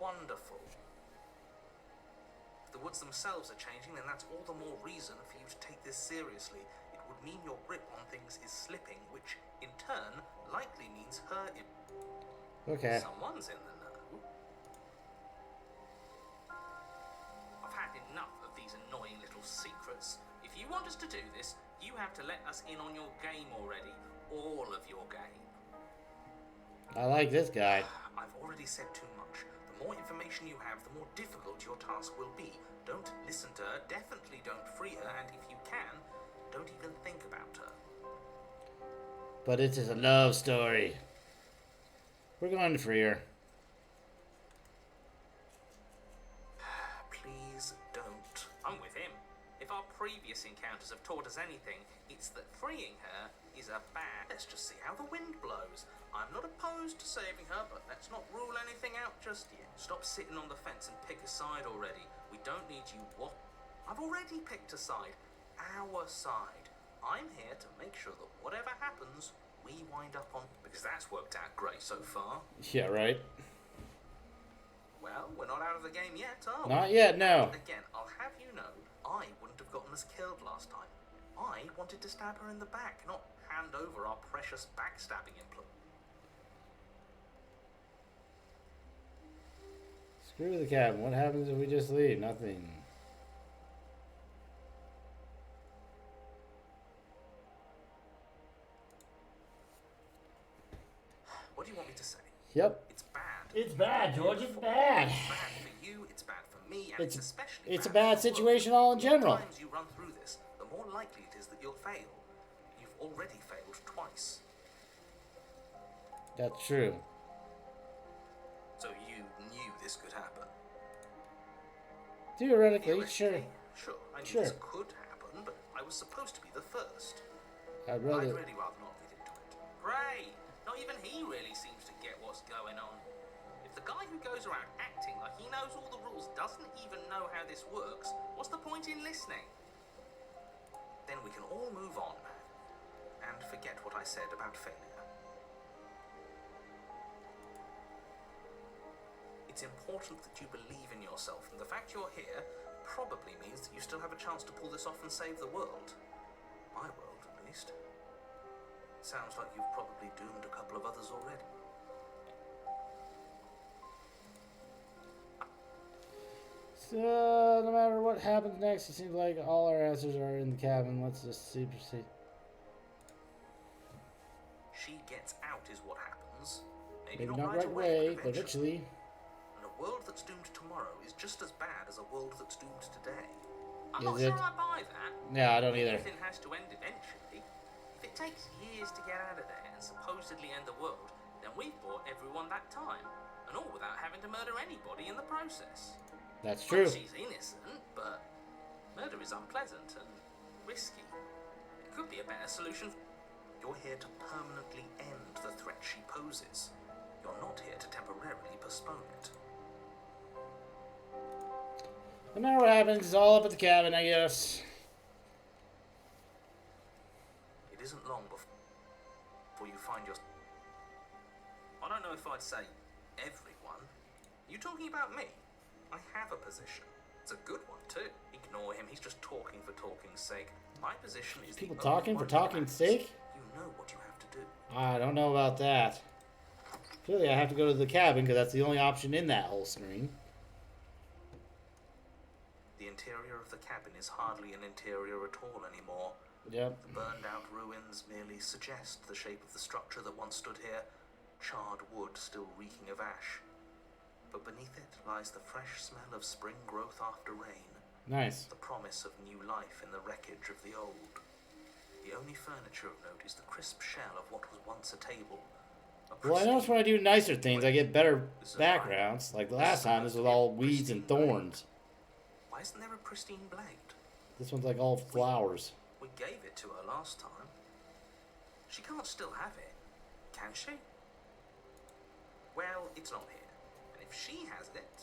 Wonderful. If the woods themselves are changing, then that's all the more reason for you to take this seriously. It would mean your grip on things is slipping, which, in turn, likely means her... Okay. Someone's in the know. I've had enough of these annoying little secrets. If you want us to do this, you have to let us in on your game already. All of your game. I like this guy. I've already said too much. The more information you have, the more difficult your task will be. Don't listen to her, definitely don't free her, and if you can, don't even think about her. But it is a love story. We're going to free her. Please don't. I'm with him. If our previous encounters have taught us anything, it's that freeing her is a bad. Let's just see how the wind blows. I'm not opposed to saving her, but let's not rule anything out just yet. Stop sitting on the fence and pick a side already. We don't need you. What? I've already picked a side. Our side. I'm here to make sure that whatever happens, we wind up on. Because that's worked out great so far. Yeah, right. Well, we're not out of the game yet, are we? Not yet, no. Again, I'll have you know, I wouldn't have gotten us killed last time. I wanted to stab her in the back, not hand over our precious backstabbing implement. Screw the cabin. What happens if we just leave? Nothing. What do you want me to say? Yep. It's bad. It's bad, George. It's bad. It's bad for you, it's bad for me, and it's especially It's a bad bad for the world. situation all in The more general. times you run through this, the more likely it is that you'll fail. You've already failed twice. That's true. So you knew this could happen. Theoretically, sure. Sure, I knew Sure. this could happen, but I was supposed to be the first. I'd I'd rather. really rather not get into it. Great! Not even he really seems to get what's going on. If the guy who goes around acting like he knows all the rules doesn't even know how this works, what's the point in listening? Then we can all move on and forget what I said about failure. It's important that you believe in yourself, and the fact you're here probably means that you still have a chance to pull this off and save the world. My world, at least. Sounds like you've probably doomed a couple of others already. So, no matter what happens next, it seems like all our answers are in the cabin. Let's just see. She gets out is what happens. Maybe not right away, but eventually. And a world that's doomed tomorrow is just as bad as a world that's doomed today. I'm Is not it? sure I buy that. Yeah, I don't either. Everything has to end eventually. If it takes years to get out of there and supposedly end the world, then we've bought everyone that time. And all without having to murder anybody in the process. That's Well, true. she's innocent, but murder is unpleasant and risky. It could be a better solution. You're here to permanently end the threat she poses. You're not here to temporarily postpone it. No matter what happens, it's all up at the cabin, I guess. It isn't long before you find your. I don't know if I'd say everyone. You talking about me? I have a position. It's a good one too. Ignore him. He's just talking for talking's sake. My position is People the only talking for one that talking's matters. sake? You know what you have to do. I don't know about that. Clearly, I have to go to the cabin because that's the only option in that whole screen. The interior of the cabin is hardly an interior at all anymore. Yep. The burned out ruins merely suggest the shape of the structure that once stood here, charred wood still reeking of ash. But beneath it lies the fresh smell of spring growth after rain, Nice. the promise of new life in the wreckage of the old. The only furniture of note is the crisp shell of what was once a table. A Well, I notice when I do nicer things, I get better This is backgrounds. Like the last time, this was all weeds and thorns. Why isn't there a pristine blade? This one's like all flowers. We gave it to her last time. She can't still have it, can she? Well, it's not here. And if she has it,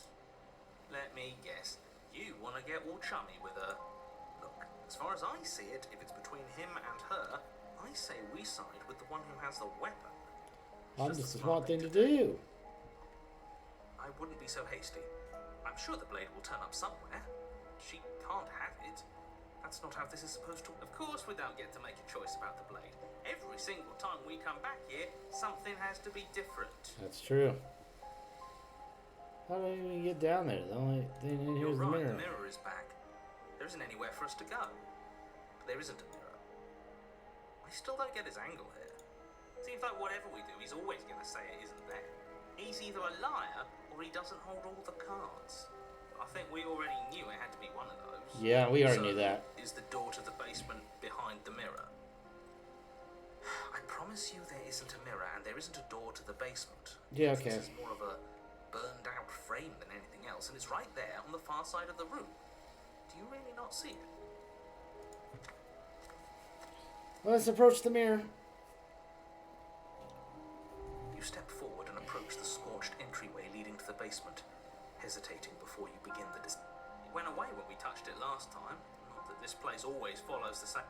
let me guess, you want to get all chummy with her. Look, as far as I see it, if it's between him and her, I say we side with the one who has the weapon. It's Just a the smart thing to do. I wouldn't be so hasty. I'm sure the blade will turn up somewhere. She can't have it. That's not how this is supposed to. Of course we don't get to make a choice about the blade. Every single time we come back here, something has to be different. That's true. How do I even get down there? The only thing in here You're is the right, mirror. the mirror is back. There isn't anywhere for us to go. There isn't a mirror. I still don't get his angle here. Seems like whatever we do, he's always going to say it isn't there. He's either a liar or he doesn't hold all the cards. I think we already knew it had to be one of those. Yeah, we already So, knew that. is the door to the basement behind the mirror? I promise you there isn't a mirror and there isn't a door to the basement. Yeah, okay. This is more of a burned out frame than anything else, and it's right there on the far side of the room. Do you really not see it? Let's approach the mirror. You step forward and approach the scorched entryway leading to the basement, hesitating before you begin the descent. It went away when we touched it last time. Not that this place always follows the same.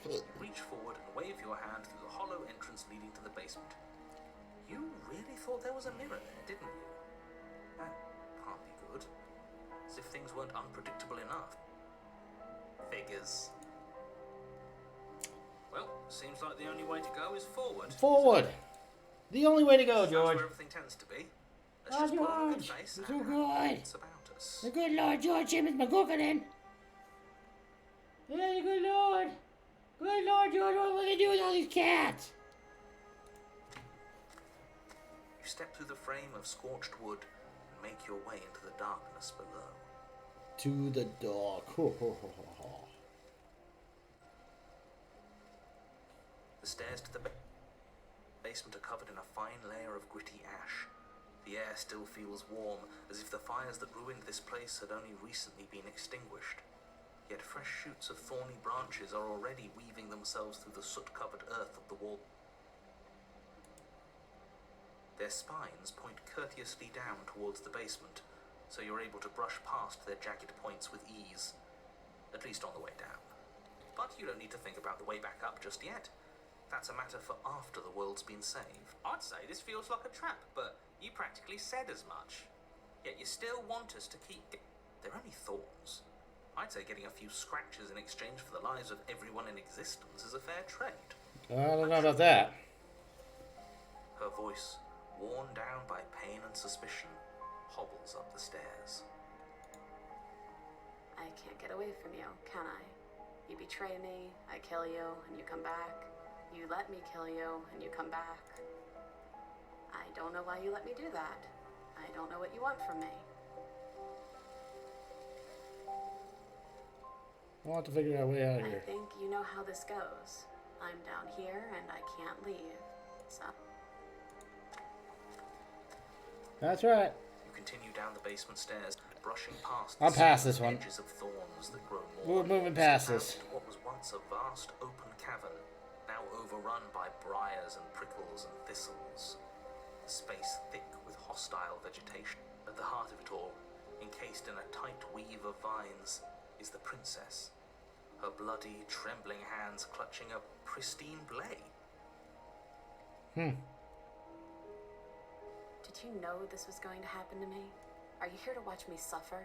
You reach forward and wave your hand through the hollow entrance leading to the basement. You really thought there was a mirror there, didn't you? That can't be good. As if things weren't unpredictable enough. Figures. Well, seems like the only way to go is forward. Forward. The only way to go, That's George. where everything tends to be. Let's Oh, just put on a good George. face You're and so good. it's about us. The good Lord George Simmons McGuckin. Yeah, the good Lord. Good Lord George, what am I going to do with all these cats? You step through the frame of scorched wood and make your way into the darkness below. To the dark. The stairs to the basement are covered in a fine layer of gritty ash. The air still feels warm, as if the fires that ruined this place had only recently been extinguished. Yet fresh shoots of thorny branches are already weaving themselves through the soot-covered earth of the wall. Their spines point courteously down towards the basement, so you're able to brush past their jagged points with ease, at least on the way down. But you don't need to think about the way back up just yet. That's a matter for after the world's been saved. I'd say this feels like a trap, but you practically said as much. Yet you still want us to keep... They're only thorns. I'd say getting a few scratches in exchange for the lives of everyone in existence is a fair trade. I don't know about that. Her voice, worn down by pain and suspicion, hobbles up the stairs. I can't get away from you, can I? You betray me, I kill you, and you come back. You let me kill you, and you come back. I don't know why you let me do that. I don't know what you want from me. I want to figure out a way out of I here. think you know how this goes. I'm down here, and I can't leave. So, That's right. You continue down the basement stairs, brushing past I'm the past this smooth one. edges of thorns that grow more. We're moving past Out this. into what was once a vast open cavern, now overrun by briars and prickles and thistles. A space thick with hostile vegetation. At the heart of it all, encased in a tight weave of vines, is the princess. Her bloody, trembling hands clutching a pristine blade. did you know this was going to happen to me? Are you here to watch me suffer?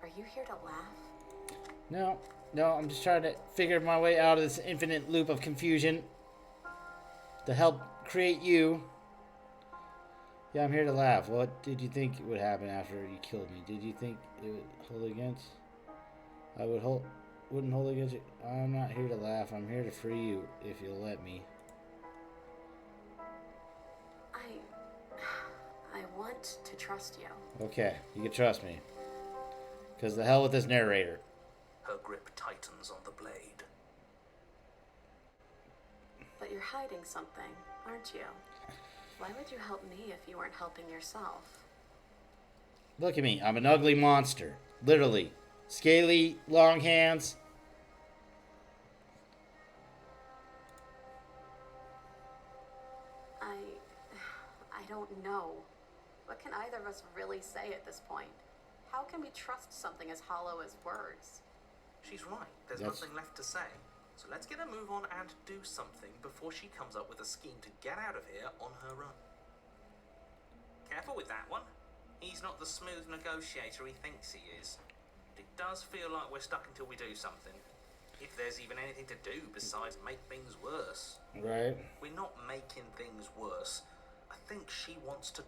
Are you here to laugh? No, I'm just trying to figure my way out of this infinite loop of confusion to help create you. Yeah, I'm here to laugh. What did you think would happen after you killed me? Did you think it would hold against? I wouldn't hold against you. I'm not here to laugh. I'm here to free you if you'll let me. I want to trust you. Okay, you can trust me. Because the hell with this narrator. Her grip tightens on the blade. But you're hiding something, aren't you? Why would you help me if you weren't helping yourself? Look at me. I'm an ugly monster. Literally. Scaly, long hands. I don't know. What can either of us really say at this point? How can we trust something as hollow as words? She's right. There's That's- nothing left to say. So let's get a move on and do something before she comes up with a scheme to get out of here on her own. Careful with that one. He's not the smooth negotiator he thinks he is. It does feel like we're stuck until we do something. If there's even anything to do besides make things worse. Right? We're not making things worse. I think she wants to...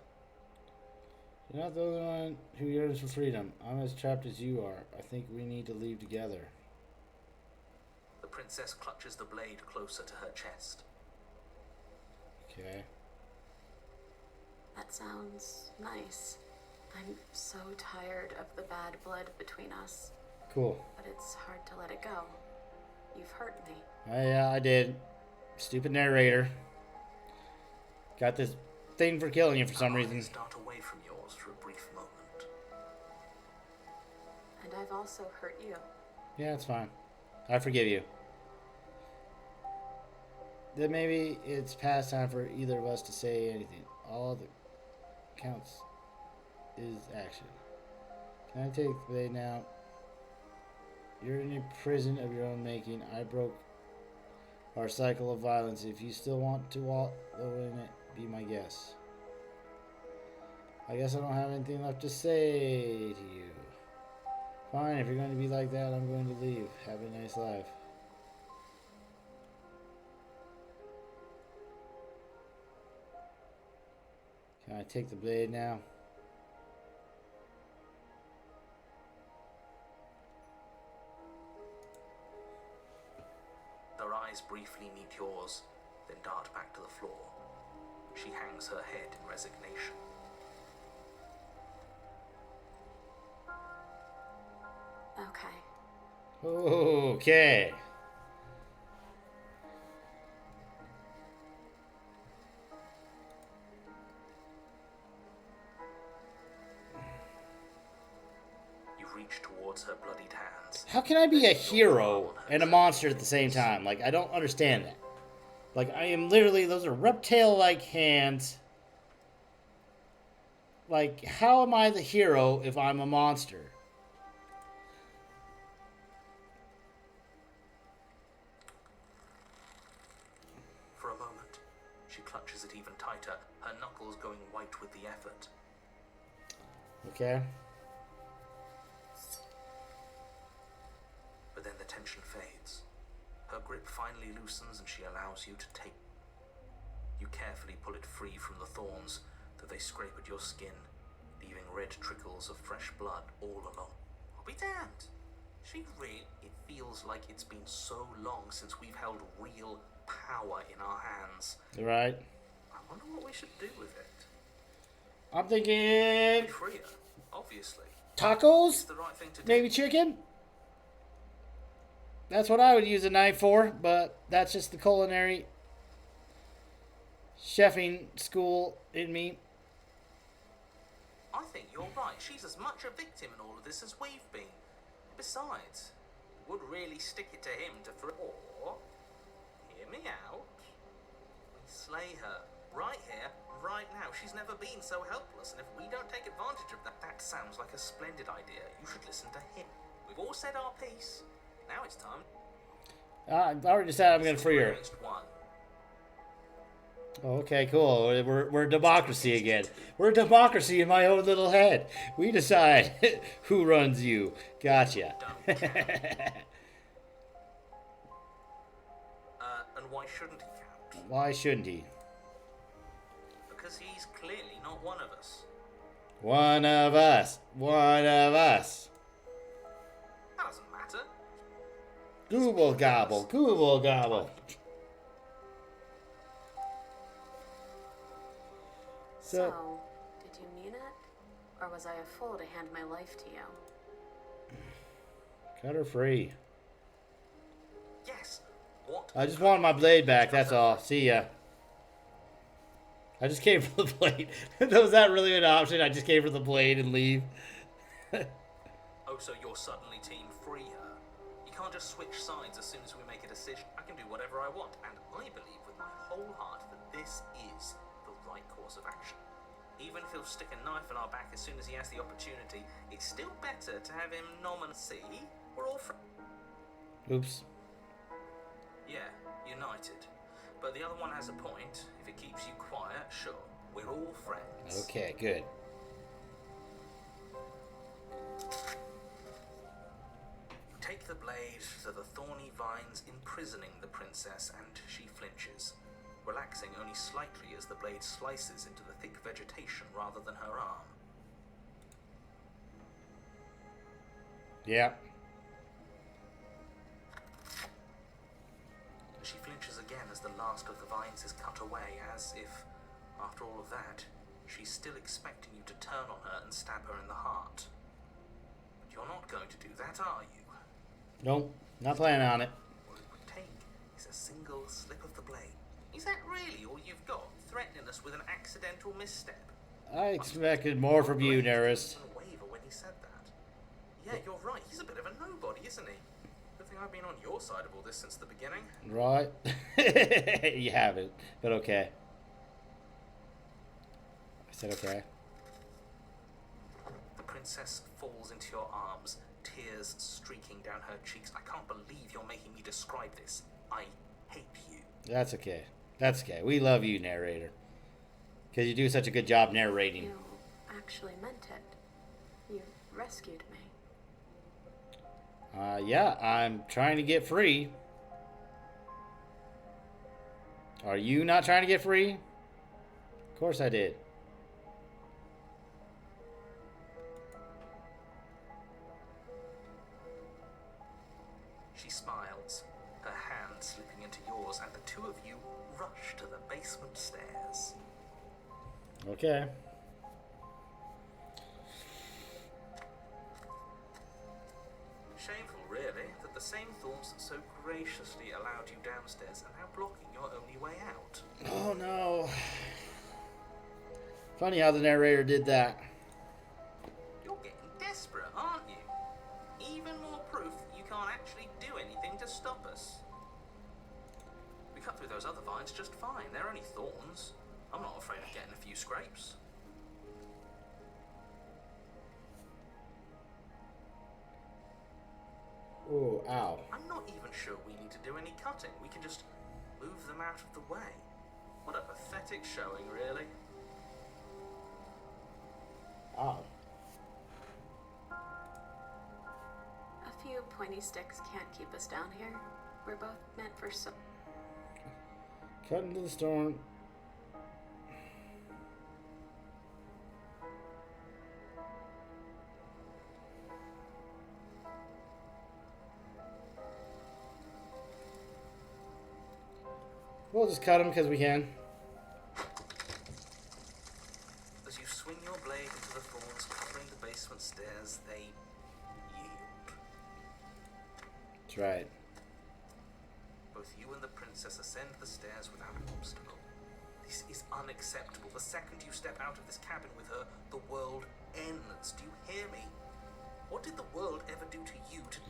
You're not the only one who yearns for freedom. I'm as trapped as you are. I think we need to leave together. The princess clutches the blade closer to her chest. Okay. That sounds nice. I'm so tired of the bad blood between us, Cool. but it's hard to let it go. You've hurt me. Yeah, I did. Stupid narrator. Got this thing for killing you for some Her reason. eyes dart away from yours for a brief moment. And I've also hurt you. Yeah, it's fine. I forgive you. Then maybe it's past time for either of us to say anything. All that counts is action. Can I take the blade now? You're in a prison of your own making. I broke our cycle of violence. If you still want to wallow in it, be my guest. I guess I don't have anything left to say to you. Fine, if you're going to be like that, I'm going to leave. Have a nice life. Can I take the blade now? Their eyes briefly meet yours, then dart back to the floor. She hangs her head in resignation. Okay. Okay. You reach towards her bloodied hands. How can I be a hero and a monster at the same time? Like, I don't understand that. Like, I am literally, those are reptile-like hands. Like, how am I the hero if I'm a monster? For a moment, she clutches it even tighter, her knuckles going white with the effort. Okay. But then the tension fades. Her grip finally loosens and she allows you to take. You carefully pull it free from the thorns, though they scrape at your skin, leaving red trickles of fresh blood all along. I'll be damned. It feels like it's been so long since we've held real power in our hands. Right. I wonder what we should do with it. I'm thinking Free her, obviously. It's tacos? the right thing to do. Maybe chicken? That's what I would use a knife for, but that's just the culinary chefing school in me. I think you're right. She's as much a victim in all of this as we've been. Besides, it would really stick it to him to or hear me out. We slay her right here, right now. She's never been so helpless, and if we don't take advantage of that, that sounds like a splendid idea. You should listen to him. We've all said our piece. Now it's time. I already decided I'm going to free her. Against one. Okay, cool. We're democracy again. We're democracy in my own little head. We decide who runs you. Gotcha. And why shouldn't he count? Why shouldn't he? Because he's clearly not one of us. One of us. One of us. That doesn't matter. Google gobble. Google gobble. So, did you mean it? Or was I a fool to hand my life to you? Cut her free. Yes. What? I just want my blade back, that's all. See ya. I just came for the blade. Was that really an option? I just came for the blade and leave. Oh, so you're suddenly team free her? You can't just switch sides as soon as we make a decision. I can do whatever I want, and I believe with my whole heart that this is the right course of action. Even if he'll stick a knife in our back as soon as he has the opportunity, it's still better to have him nominate. See? We're all friends. Oops. Yeah, united. But the other one has a point. If it keeps you quiet, sure. We're all friends. Okay, good. Take the blade to the thorny vines imprisoning the princess, and she flinches, relaxing only slightly as the blade slices into the thick vegetation rather than her arm. Yeah. She flinches again as the last of of the vines is cut away, as if, after all of that, she's still expecting you to turn on her and stab her in the heart. But you're not going to do that, are you? Nope, not planning on it. All it would take is a single slip of the blade. Is that really all you've got, threatening us with an accidental misstep? I expected more from you, Nereus. Even waver when he said that. Yeah, you're right. He's a bit of a nobody, isn't he? Good thing I've been on your side of all this since the beginning. Right? You haven't, but okay. I said okay. The princess falls into your arms, tears streaking down her cheeks. I can't believe you're making me describe this. I hate you. That's okay. That's okay. We love you, narrator. Because you do such a good job narrating. You actually meant it. You rescued me. Yeah, I'm trying to get free. Are you not trying to get free? Of course I did. She smiles, her hand slipping into yours, and the two of you rush to the basement stairs. Okay. Shameful, really, that the same thoughts that so graciously allowed you downstairs are now blocking your only way out. Oh no. Funny how the narrator did that. You're getting desperate, aren't you? Even more proof that you can't actually do anything to stop us. We cut through those other vines just fine. They're only thorns. I'm not afraid of getting a few scrapes. Oh, ow. I'm not even sure we need to do any cutting. We can just move them out of the way. What a pathetic showing, really. Ow. A few pointy sticks can't keep us down here. We're both meant for so. Cut into the storm. We'll just cut them because we can. As you swing your blade into the thorns covering the basement stairs, they yield. That's right. Both you and the princess ascend the stairs without an obstacle. This is unacceptable. The second you step out of this cabin with her, the world ends. Do you hear me? What did the world ever do to you to...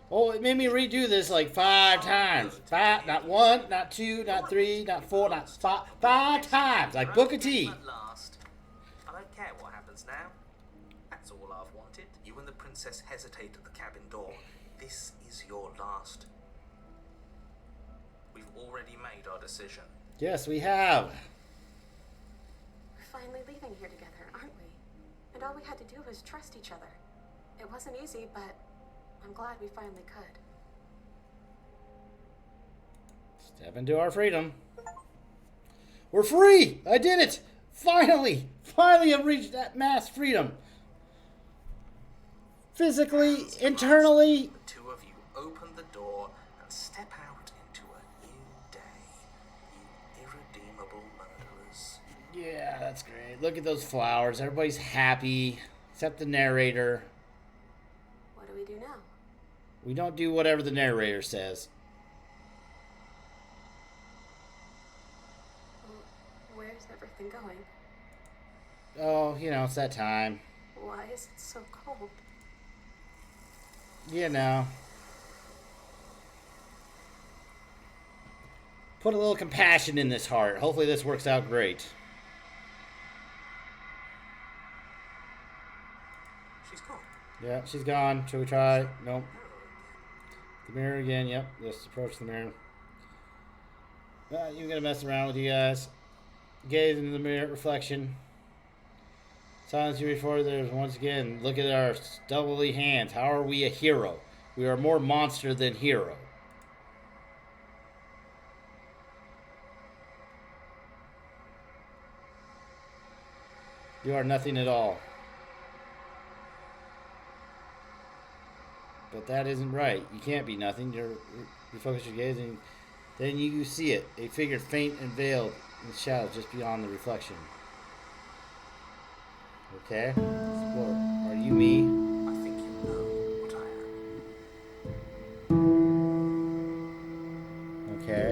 Oh, it made me redo this like 5 times. Not 1, not 2, not 3, not 4, not 5. 5 times, like Booker T. At last. I don't care what happens now. That's all I've wanted. You and the princess hesitate at the cabin door. This is your last. We've already made our decision. Yes, we have. We're finally leaving here together, aren't we? And all we had to do was trust each other. It wasn't easy, but I'm glad we finally could. Step into our freedom. We're free! I did it! Finally! Finally I've reached that mass freedom. Physically, internally. The two of you open the door and step out into a new day. You irredeemable murderers. Yeah, that's great. Look at those flowers. Everybody's happy, except the narrator. What do we do now? We don't do whatever the narrator says. Well, where's everything going? Oh, you know, it's that time. Why is it so cold? You know. Put a little compassion in this heart. Hopefully this works out great. She's gone. Yeah, she's gone. Should we try? Nope. The mirror again. Yep. Just approach the mirror. You're gonna mess around with you guys. Gaze into the mirror reflection. Silence you before there's once again. Look at our stubbly hands. How are we a hero? We are more monster than hero. You are nothing at all. But that isn't right. You can't be nothing. You focus your gaze and Then you see it, a figure faint and veiled in the shadows just beyond the reflection. Okay. Explore. Are you me? I think you know what I am. Okay.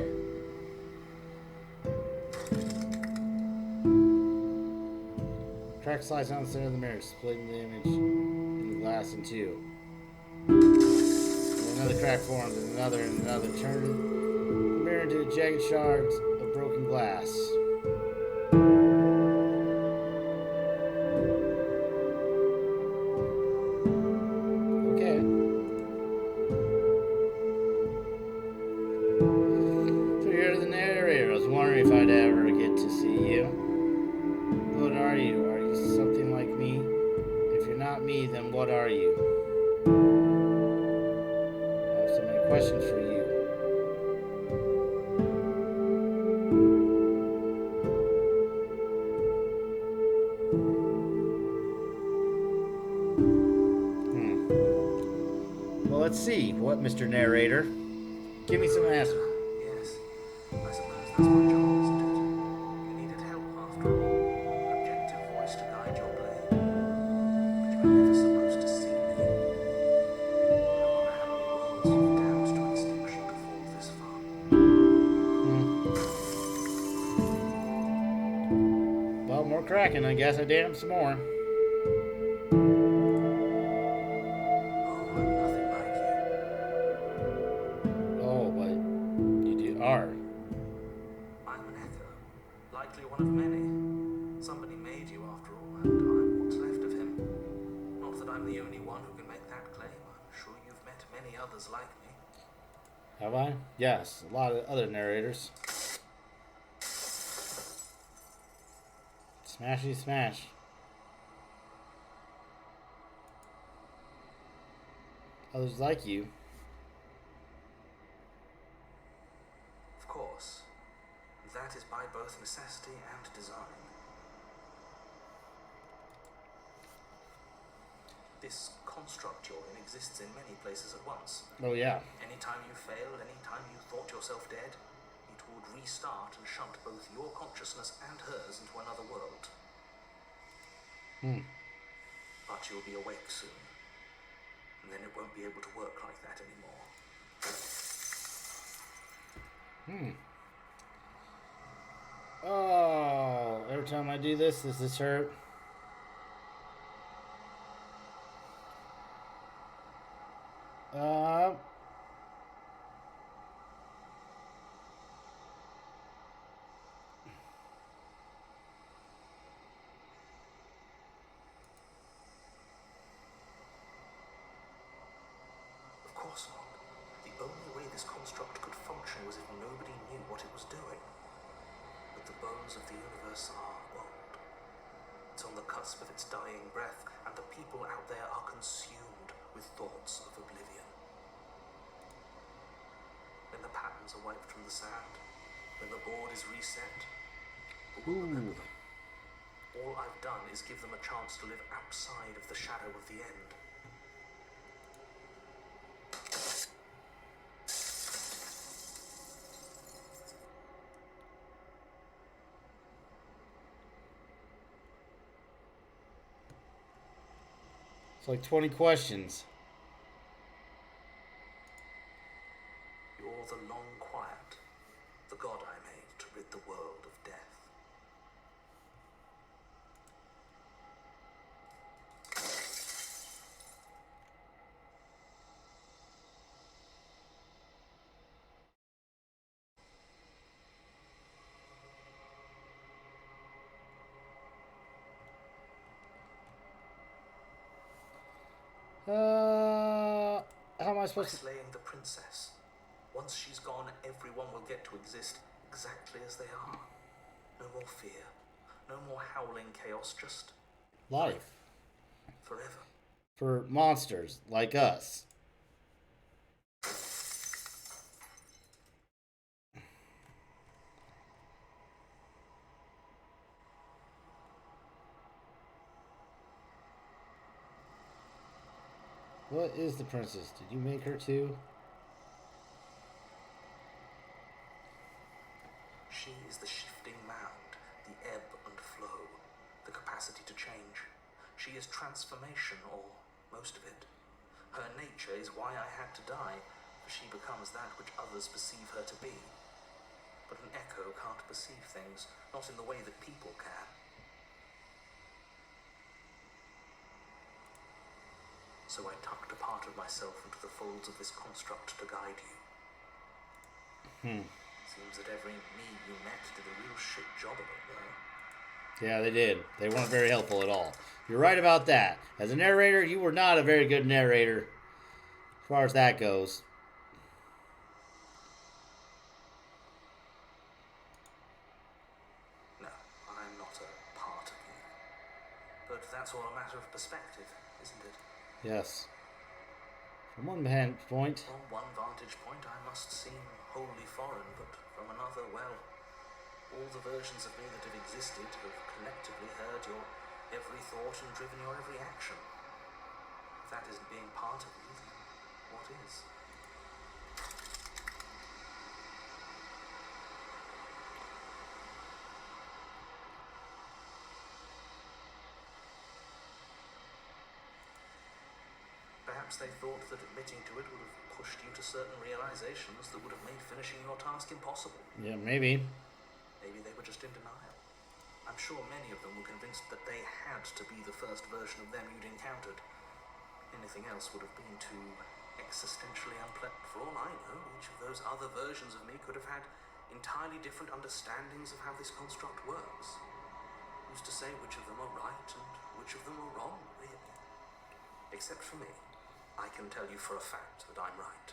Crack slides down the center of the mirror, splitting the image in the glass in two. And another crack forms, and another, turning the mirror into jagged shards of broken glass. Okay. So you're the narrator. I was wondering if I'd ever get to see you. What are you? Are you something like me? If you're not me, then what are you? I have so many questions for you. Well, let's see. What, Mr. Narrator? Give me some answers. Yes, I suppose that's my job, isn't it? You needed help after all. Objective voice to guide your play. But you were never supposed to see me. I wonder how many worlds you've damned to extinction to fall this far. Well, more cracking. I guess I damn some more. Oh, I'm nothing like you. Oh, but you are. I'm an echo, likely one of many. Somebody made you after all, and I'm what's left of him. Not that I'm the only one who can make that claim. I'm sure you've met many others like me. Have I? Yes, a lot of other narrators. Smashy smash. Others like you. Of course, that is by both necessity and design. This construct you're in exists in many places at once. Oh, yeah. Anytime you failed, anytime you thought yourself dead, it would restart and shunt both your consciousness and hers into another world. But you'll be awake soon, and then it won't be able to work like that anymore. Oh, every time I do this, does this hurt? Of course not. The only way this construct could function was if nobody knew what it was doing. But the bones of the universe are old. It's on the cusp of its dying breath, and the people out there are consumed with thoughts of oblivion. When the patterns are wiped from the sand, when the board is reset, who will remember them? All I've done is give them a chance to live outside of the shadow of the end. It's like 20 questions. You're the long quiet, the god I made to rid the world of death. How am I By supposed to... slaying the princess. Once she's gone, everyone will get to exist exactly as they are. No more fear, no more howling chaos, just Life. forever. For monsters like us. What is the princess? Did you make her too? change. She is transformation, or most of it. Her nature is why I had to die, for she becomes that which others perceive her to be. But an echo can't perceive things, not in the way that people can. So I tucked a part of myself into the folds of this construct to guide you. Seems that every me you met did a real shit job of it, though. Yeah, they did. They weren't very helpful at all. You're right about that. As a narrator, you were not a very good narrator, as far as that goes. No, I'm not a part of you. But that's all a matter of perspective, isn't it? Yes. From one point. From one vantage point, I must seem wholly foreign, but from another, well, all the versions of me that have existed have collectively heard your every thought and driven your every action. If that isn't being part of you, then what is? Perhaps they thought that admitting to it would have pushed you to certain realizations that would have made finishing your task impossible. Yeah, maybe. Maybe they were just in denial. I'm sure many of them were convinced that they had to be the first version of them you'd encountered. Anything else would have been too existentially unpleasant. For all I know, each of those other versions of me could have had entirely different understandings of how this construct works. Who's to say which of them are right and which of them are wrong, really? Except for me, I can tell you for a fact that I'm right.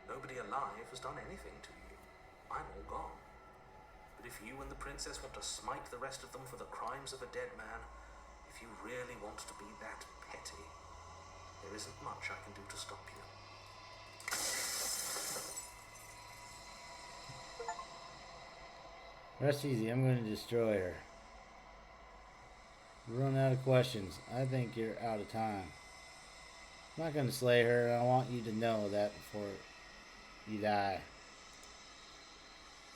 Nobody alive has done anything to you. I'm all gone. But if you and the princess want to smite the rest of them for the crimes of a dead man, if you really want to be that petty, there isn't much I can do to stop you. That's easy. I'm going to destroy her. We're running out of questions. I think you're out of time. I'm not going to slay her. I want you to know that before you die.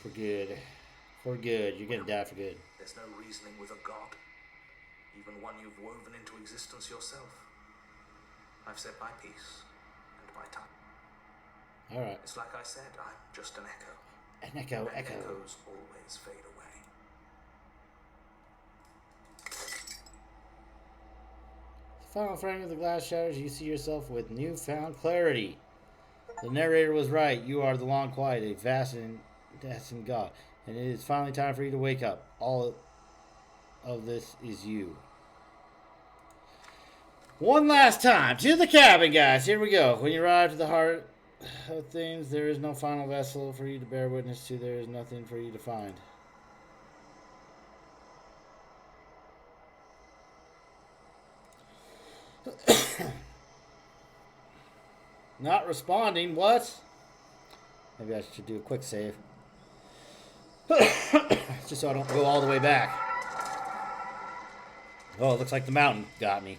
For good. For good. You're going to die for good. There's no reasoning with a god, even one you've woven into existence yourself. I've said my piece, and my time. Alright. It's like I said, I'm just an echo. An echo, And echo. echoes always fade away. The final frame of the glass shatters. You see yourself with newfound clarity. The narrator was right. You are the long quiet, a vast and dancing god. And it is finally time for you to wake up. All of this is you. One last time to the cabin, guys. Here we go. When you arrive to the heart of things, there is no final vessel for you to bear witness to. There is nothing for you to find. Not responding. What? Maybe I should do a quick save. Just so I don't go all the way back. Oh, it looks like the mountain got me.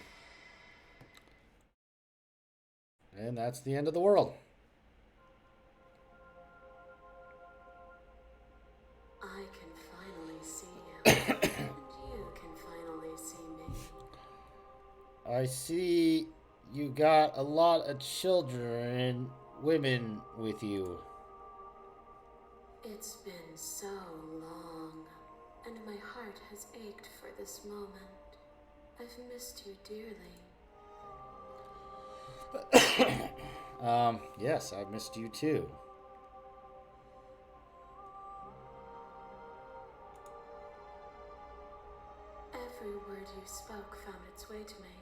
And that's the end of the world. I can finally see you, and you can finally see me. I see you got a lot of children and women with you. It's been so long, and my heart has ached for this moment. I've missed you dearly. Yes, I missed you too. Every word you spoke found its way to me.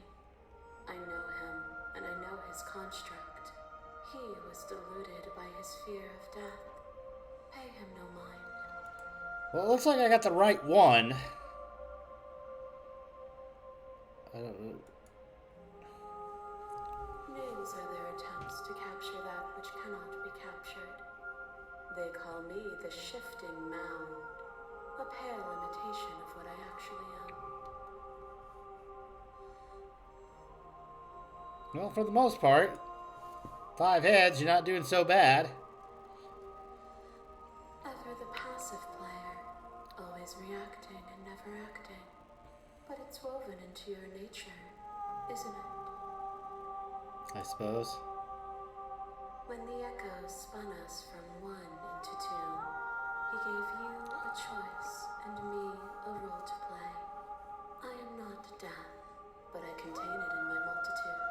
I know him, and I know his construct. He was deluded by his fear of death. Pay him no mind. Well, it looks like I got the right one. I don't know. Names are their attempts to capture that which cannot be captured. They call me the Shifting Mound, a pale imitation of what I actually am. Well, for the most part. 5 heads, you're not doing so bad. Ever the passive player, always reacting and never acting. But it's woven into your nature, isn't it? I suppose. When the echo spun us from 1 into 2, he gave you a choice and me a role to play. I am not death, but I contain it in my multitudes.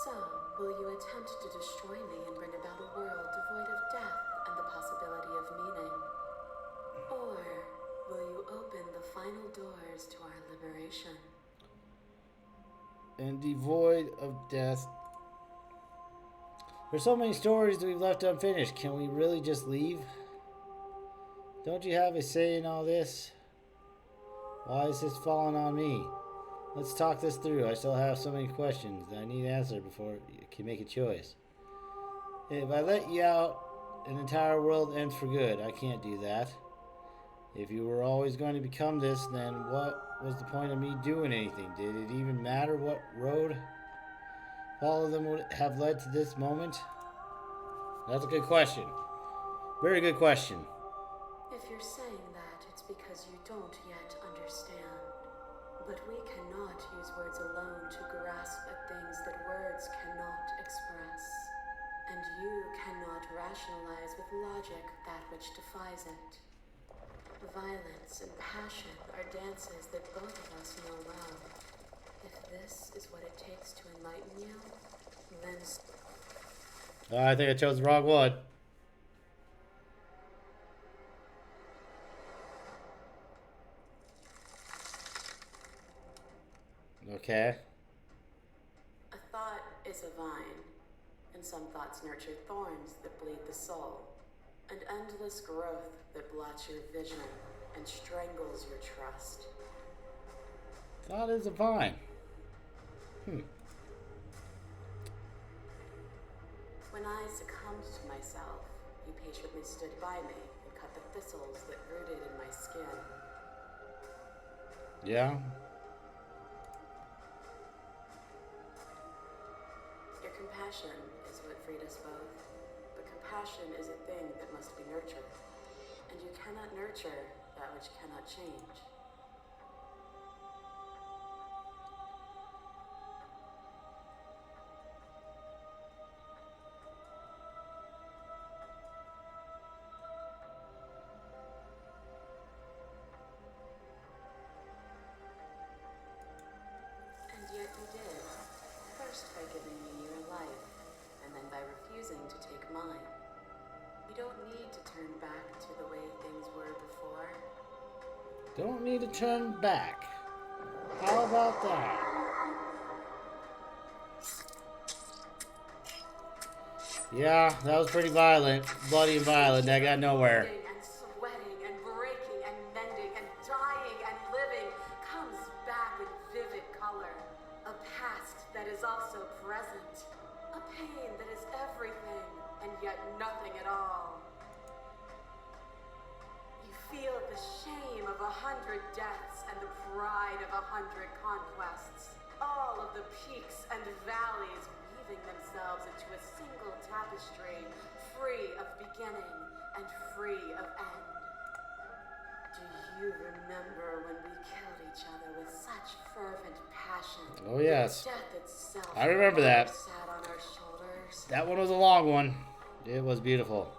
So, will you attempt to destroy me and bring about a world devoid of death and the possibility of meaning? Or will you open the final doors to our liberation? And devoid of death. There's so many stories that we've left unfinished. Can we really just leave? Don't you have a say in all this? Why is this falling on me? Let's talk this through. I still have so many questions that I need answered before you can make a choice. If I let you out, an entire world ends for good. I can't do that. If you were always going to become this, then what was the point of me doing anything? Did it even matter what road all of them would have led to this moment? That's a good question. Very good question. If you're saying that, it's because you don't yet understand. But we cannot use words alone to grasp at things that words cannot express. And you cannot rationalize with logic that which defies it. Violence and passion are dances that both of us know well. If this is what it takes to enlighten you, then... I think I chose the wrong one. Okay. A thought is a vine, and some thoughts nurture thorns that bleed the soul, and endless growth that blots your vision and strangles your trust. Thought is a vine. When I succumbed to myself, you patiently stood by me and cut the thistles that rooted in my skin. Yeah. Your compassion is what freed us both, but compassion is a thing that must be nurtured, and you cannot nurture that which cannot change. And yet you did. First by giving me your life, and then by refusing to take mine. You don't need to turn back to the way things were before. Don't need to turn back. How about that? Yeah, that was pretty violent. Bloody and violent. I got nowhere. Bleeding and sweating and breaking and mending and dying and living comes back in vivid color. A past that is also present. A pain that is everything and yet nothing at all. You feel the shame of 100 deaths and the pride of 100 conquests. All of the peaks and valleys weaving themselves into a single tapestry, free of beginning and free of end. Do you remember when we killed each other with such fervent passion? Oh, yes. Death itself I remember that. sat on our shoulders. That one was a long one. It was beautiful.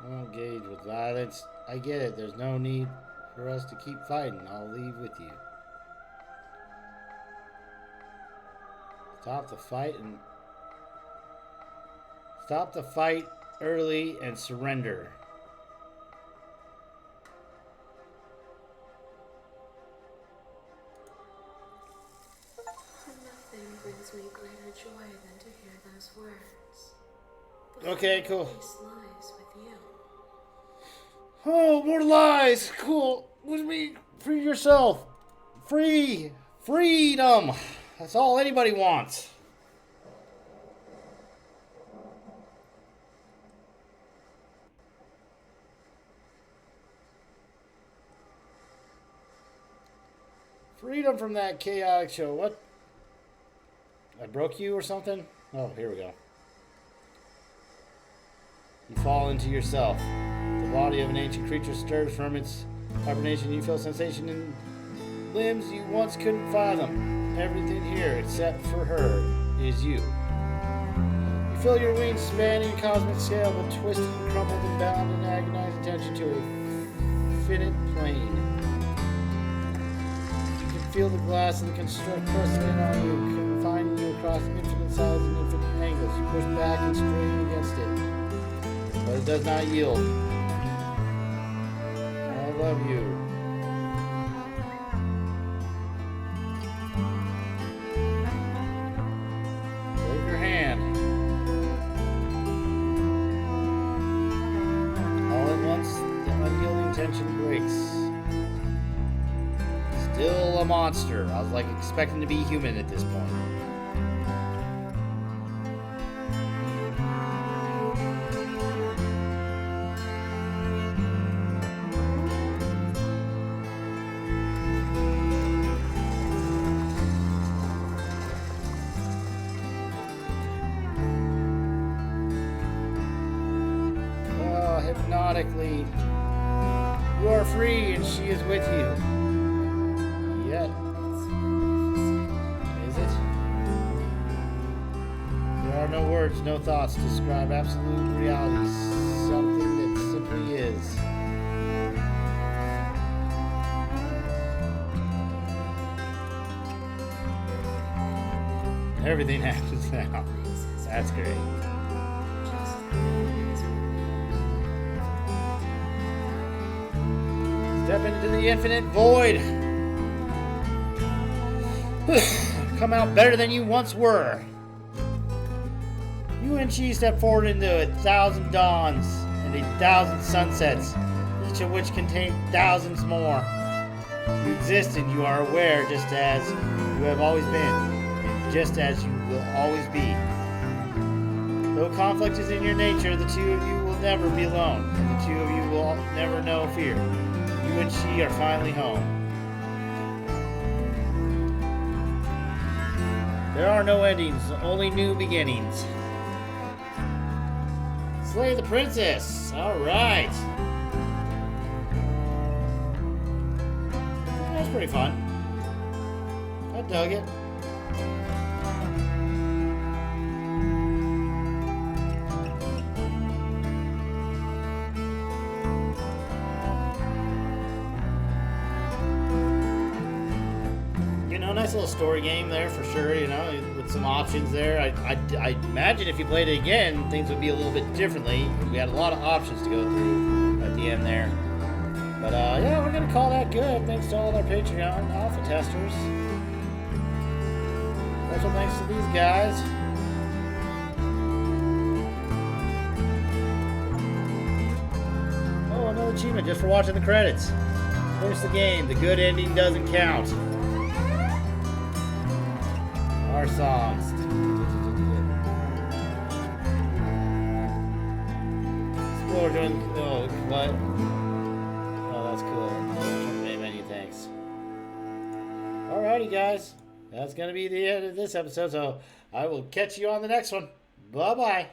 I won't engage with violence. I get it. There's no need for us to keep fighting. I'll leave with you. Stop the fight early and surrender. Nothing brings me greater joy than to hear those words. Okay, cool. Peace lies with you. Oh, more lies. Cool. What do you mean? Free yourself. Free. Freedom. That's all anybody wants. Freedom from that chaotic show. What? I broke you or something? Oh, here we go. You fall into yourself. The body of an ancient creature stirs from its hibernation. You feel sensation in limbs you once couldn't fathom. Everything here, except for her, is you. You feel your wings spanning a cosmic scale, but twisted and crumpled and bound in agonizing tension to a finite plane. You can feel the glass of the construct pressing in on you, confining you across infinite sides and infinite angles. You push back and strain against it, but it does not yield. I love you. Take your hand. All at once, the unyielding tension breaks. Still a monster. I was like expecting to be human at this point. Hypnotically, you are free and she is with you. Yet, is it? There are no words, no thoughts to describe absolute reality, something that simply is. Everything happens now. That's great. Step into the infinite void. Come out better than you once were. You and she step forward into 1,000 dawns and 1,000 sunsets, each of which contain thousands more. You exist and you are aware just as you have always been, and just as you will always be. Though conflict is in your nature, the two of you will never be alone, and the two of you will never know fear. You and she are finally home. There are no endings, only new beginnings. Slay the princess. All right. That's pretty fun. I dug it. Nice little story game there for sure, you know, with some options there. I imagine if you played it again, things would be a little bit differently. We had a lot of options to go through at the end there. But yeah, we're going to call that good. Thanks to all our Patreon alpha testers. Special thanks to these guys. Oh, another achievement just for watching the credits. Finish the game. The good ending doesn't count. Our songs. Explore doing. Oh, what? Oh, that's cool. Main menu, thanks. Alrighty, guys. That's gonna be the end of this episode, so I will catch you on the next one. Bye bye.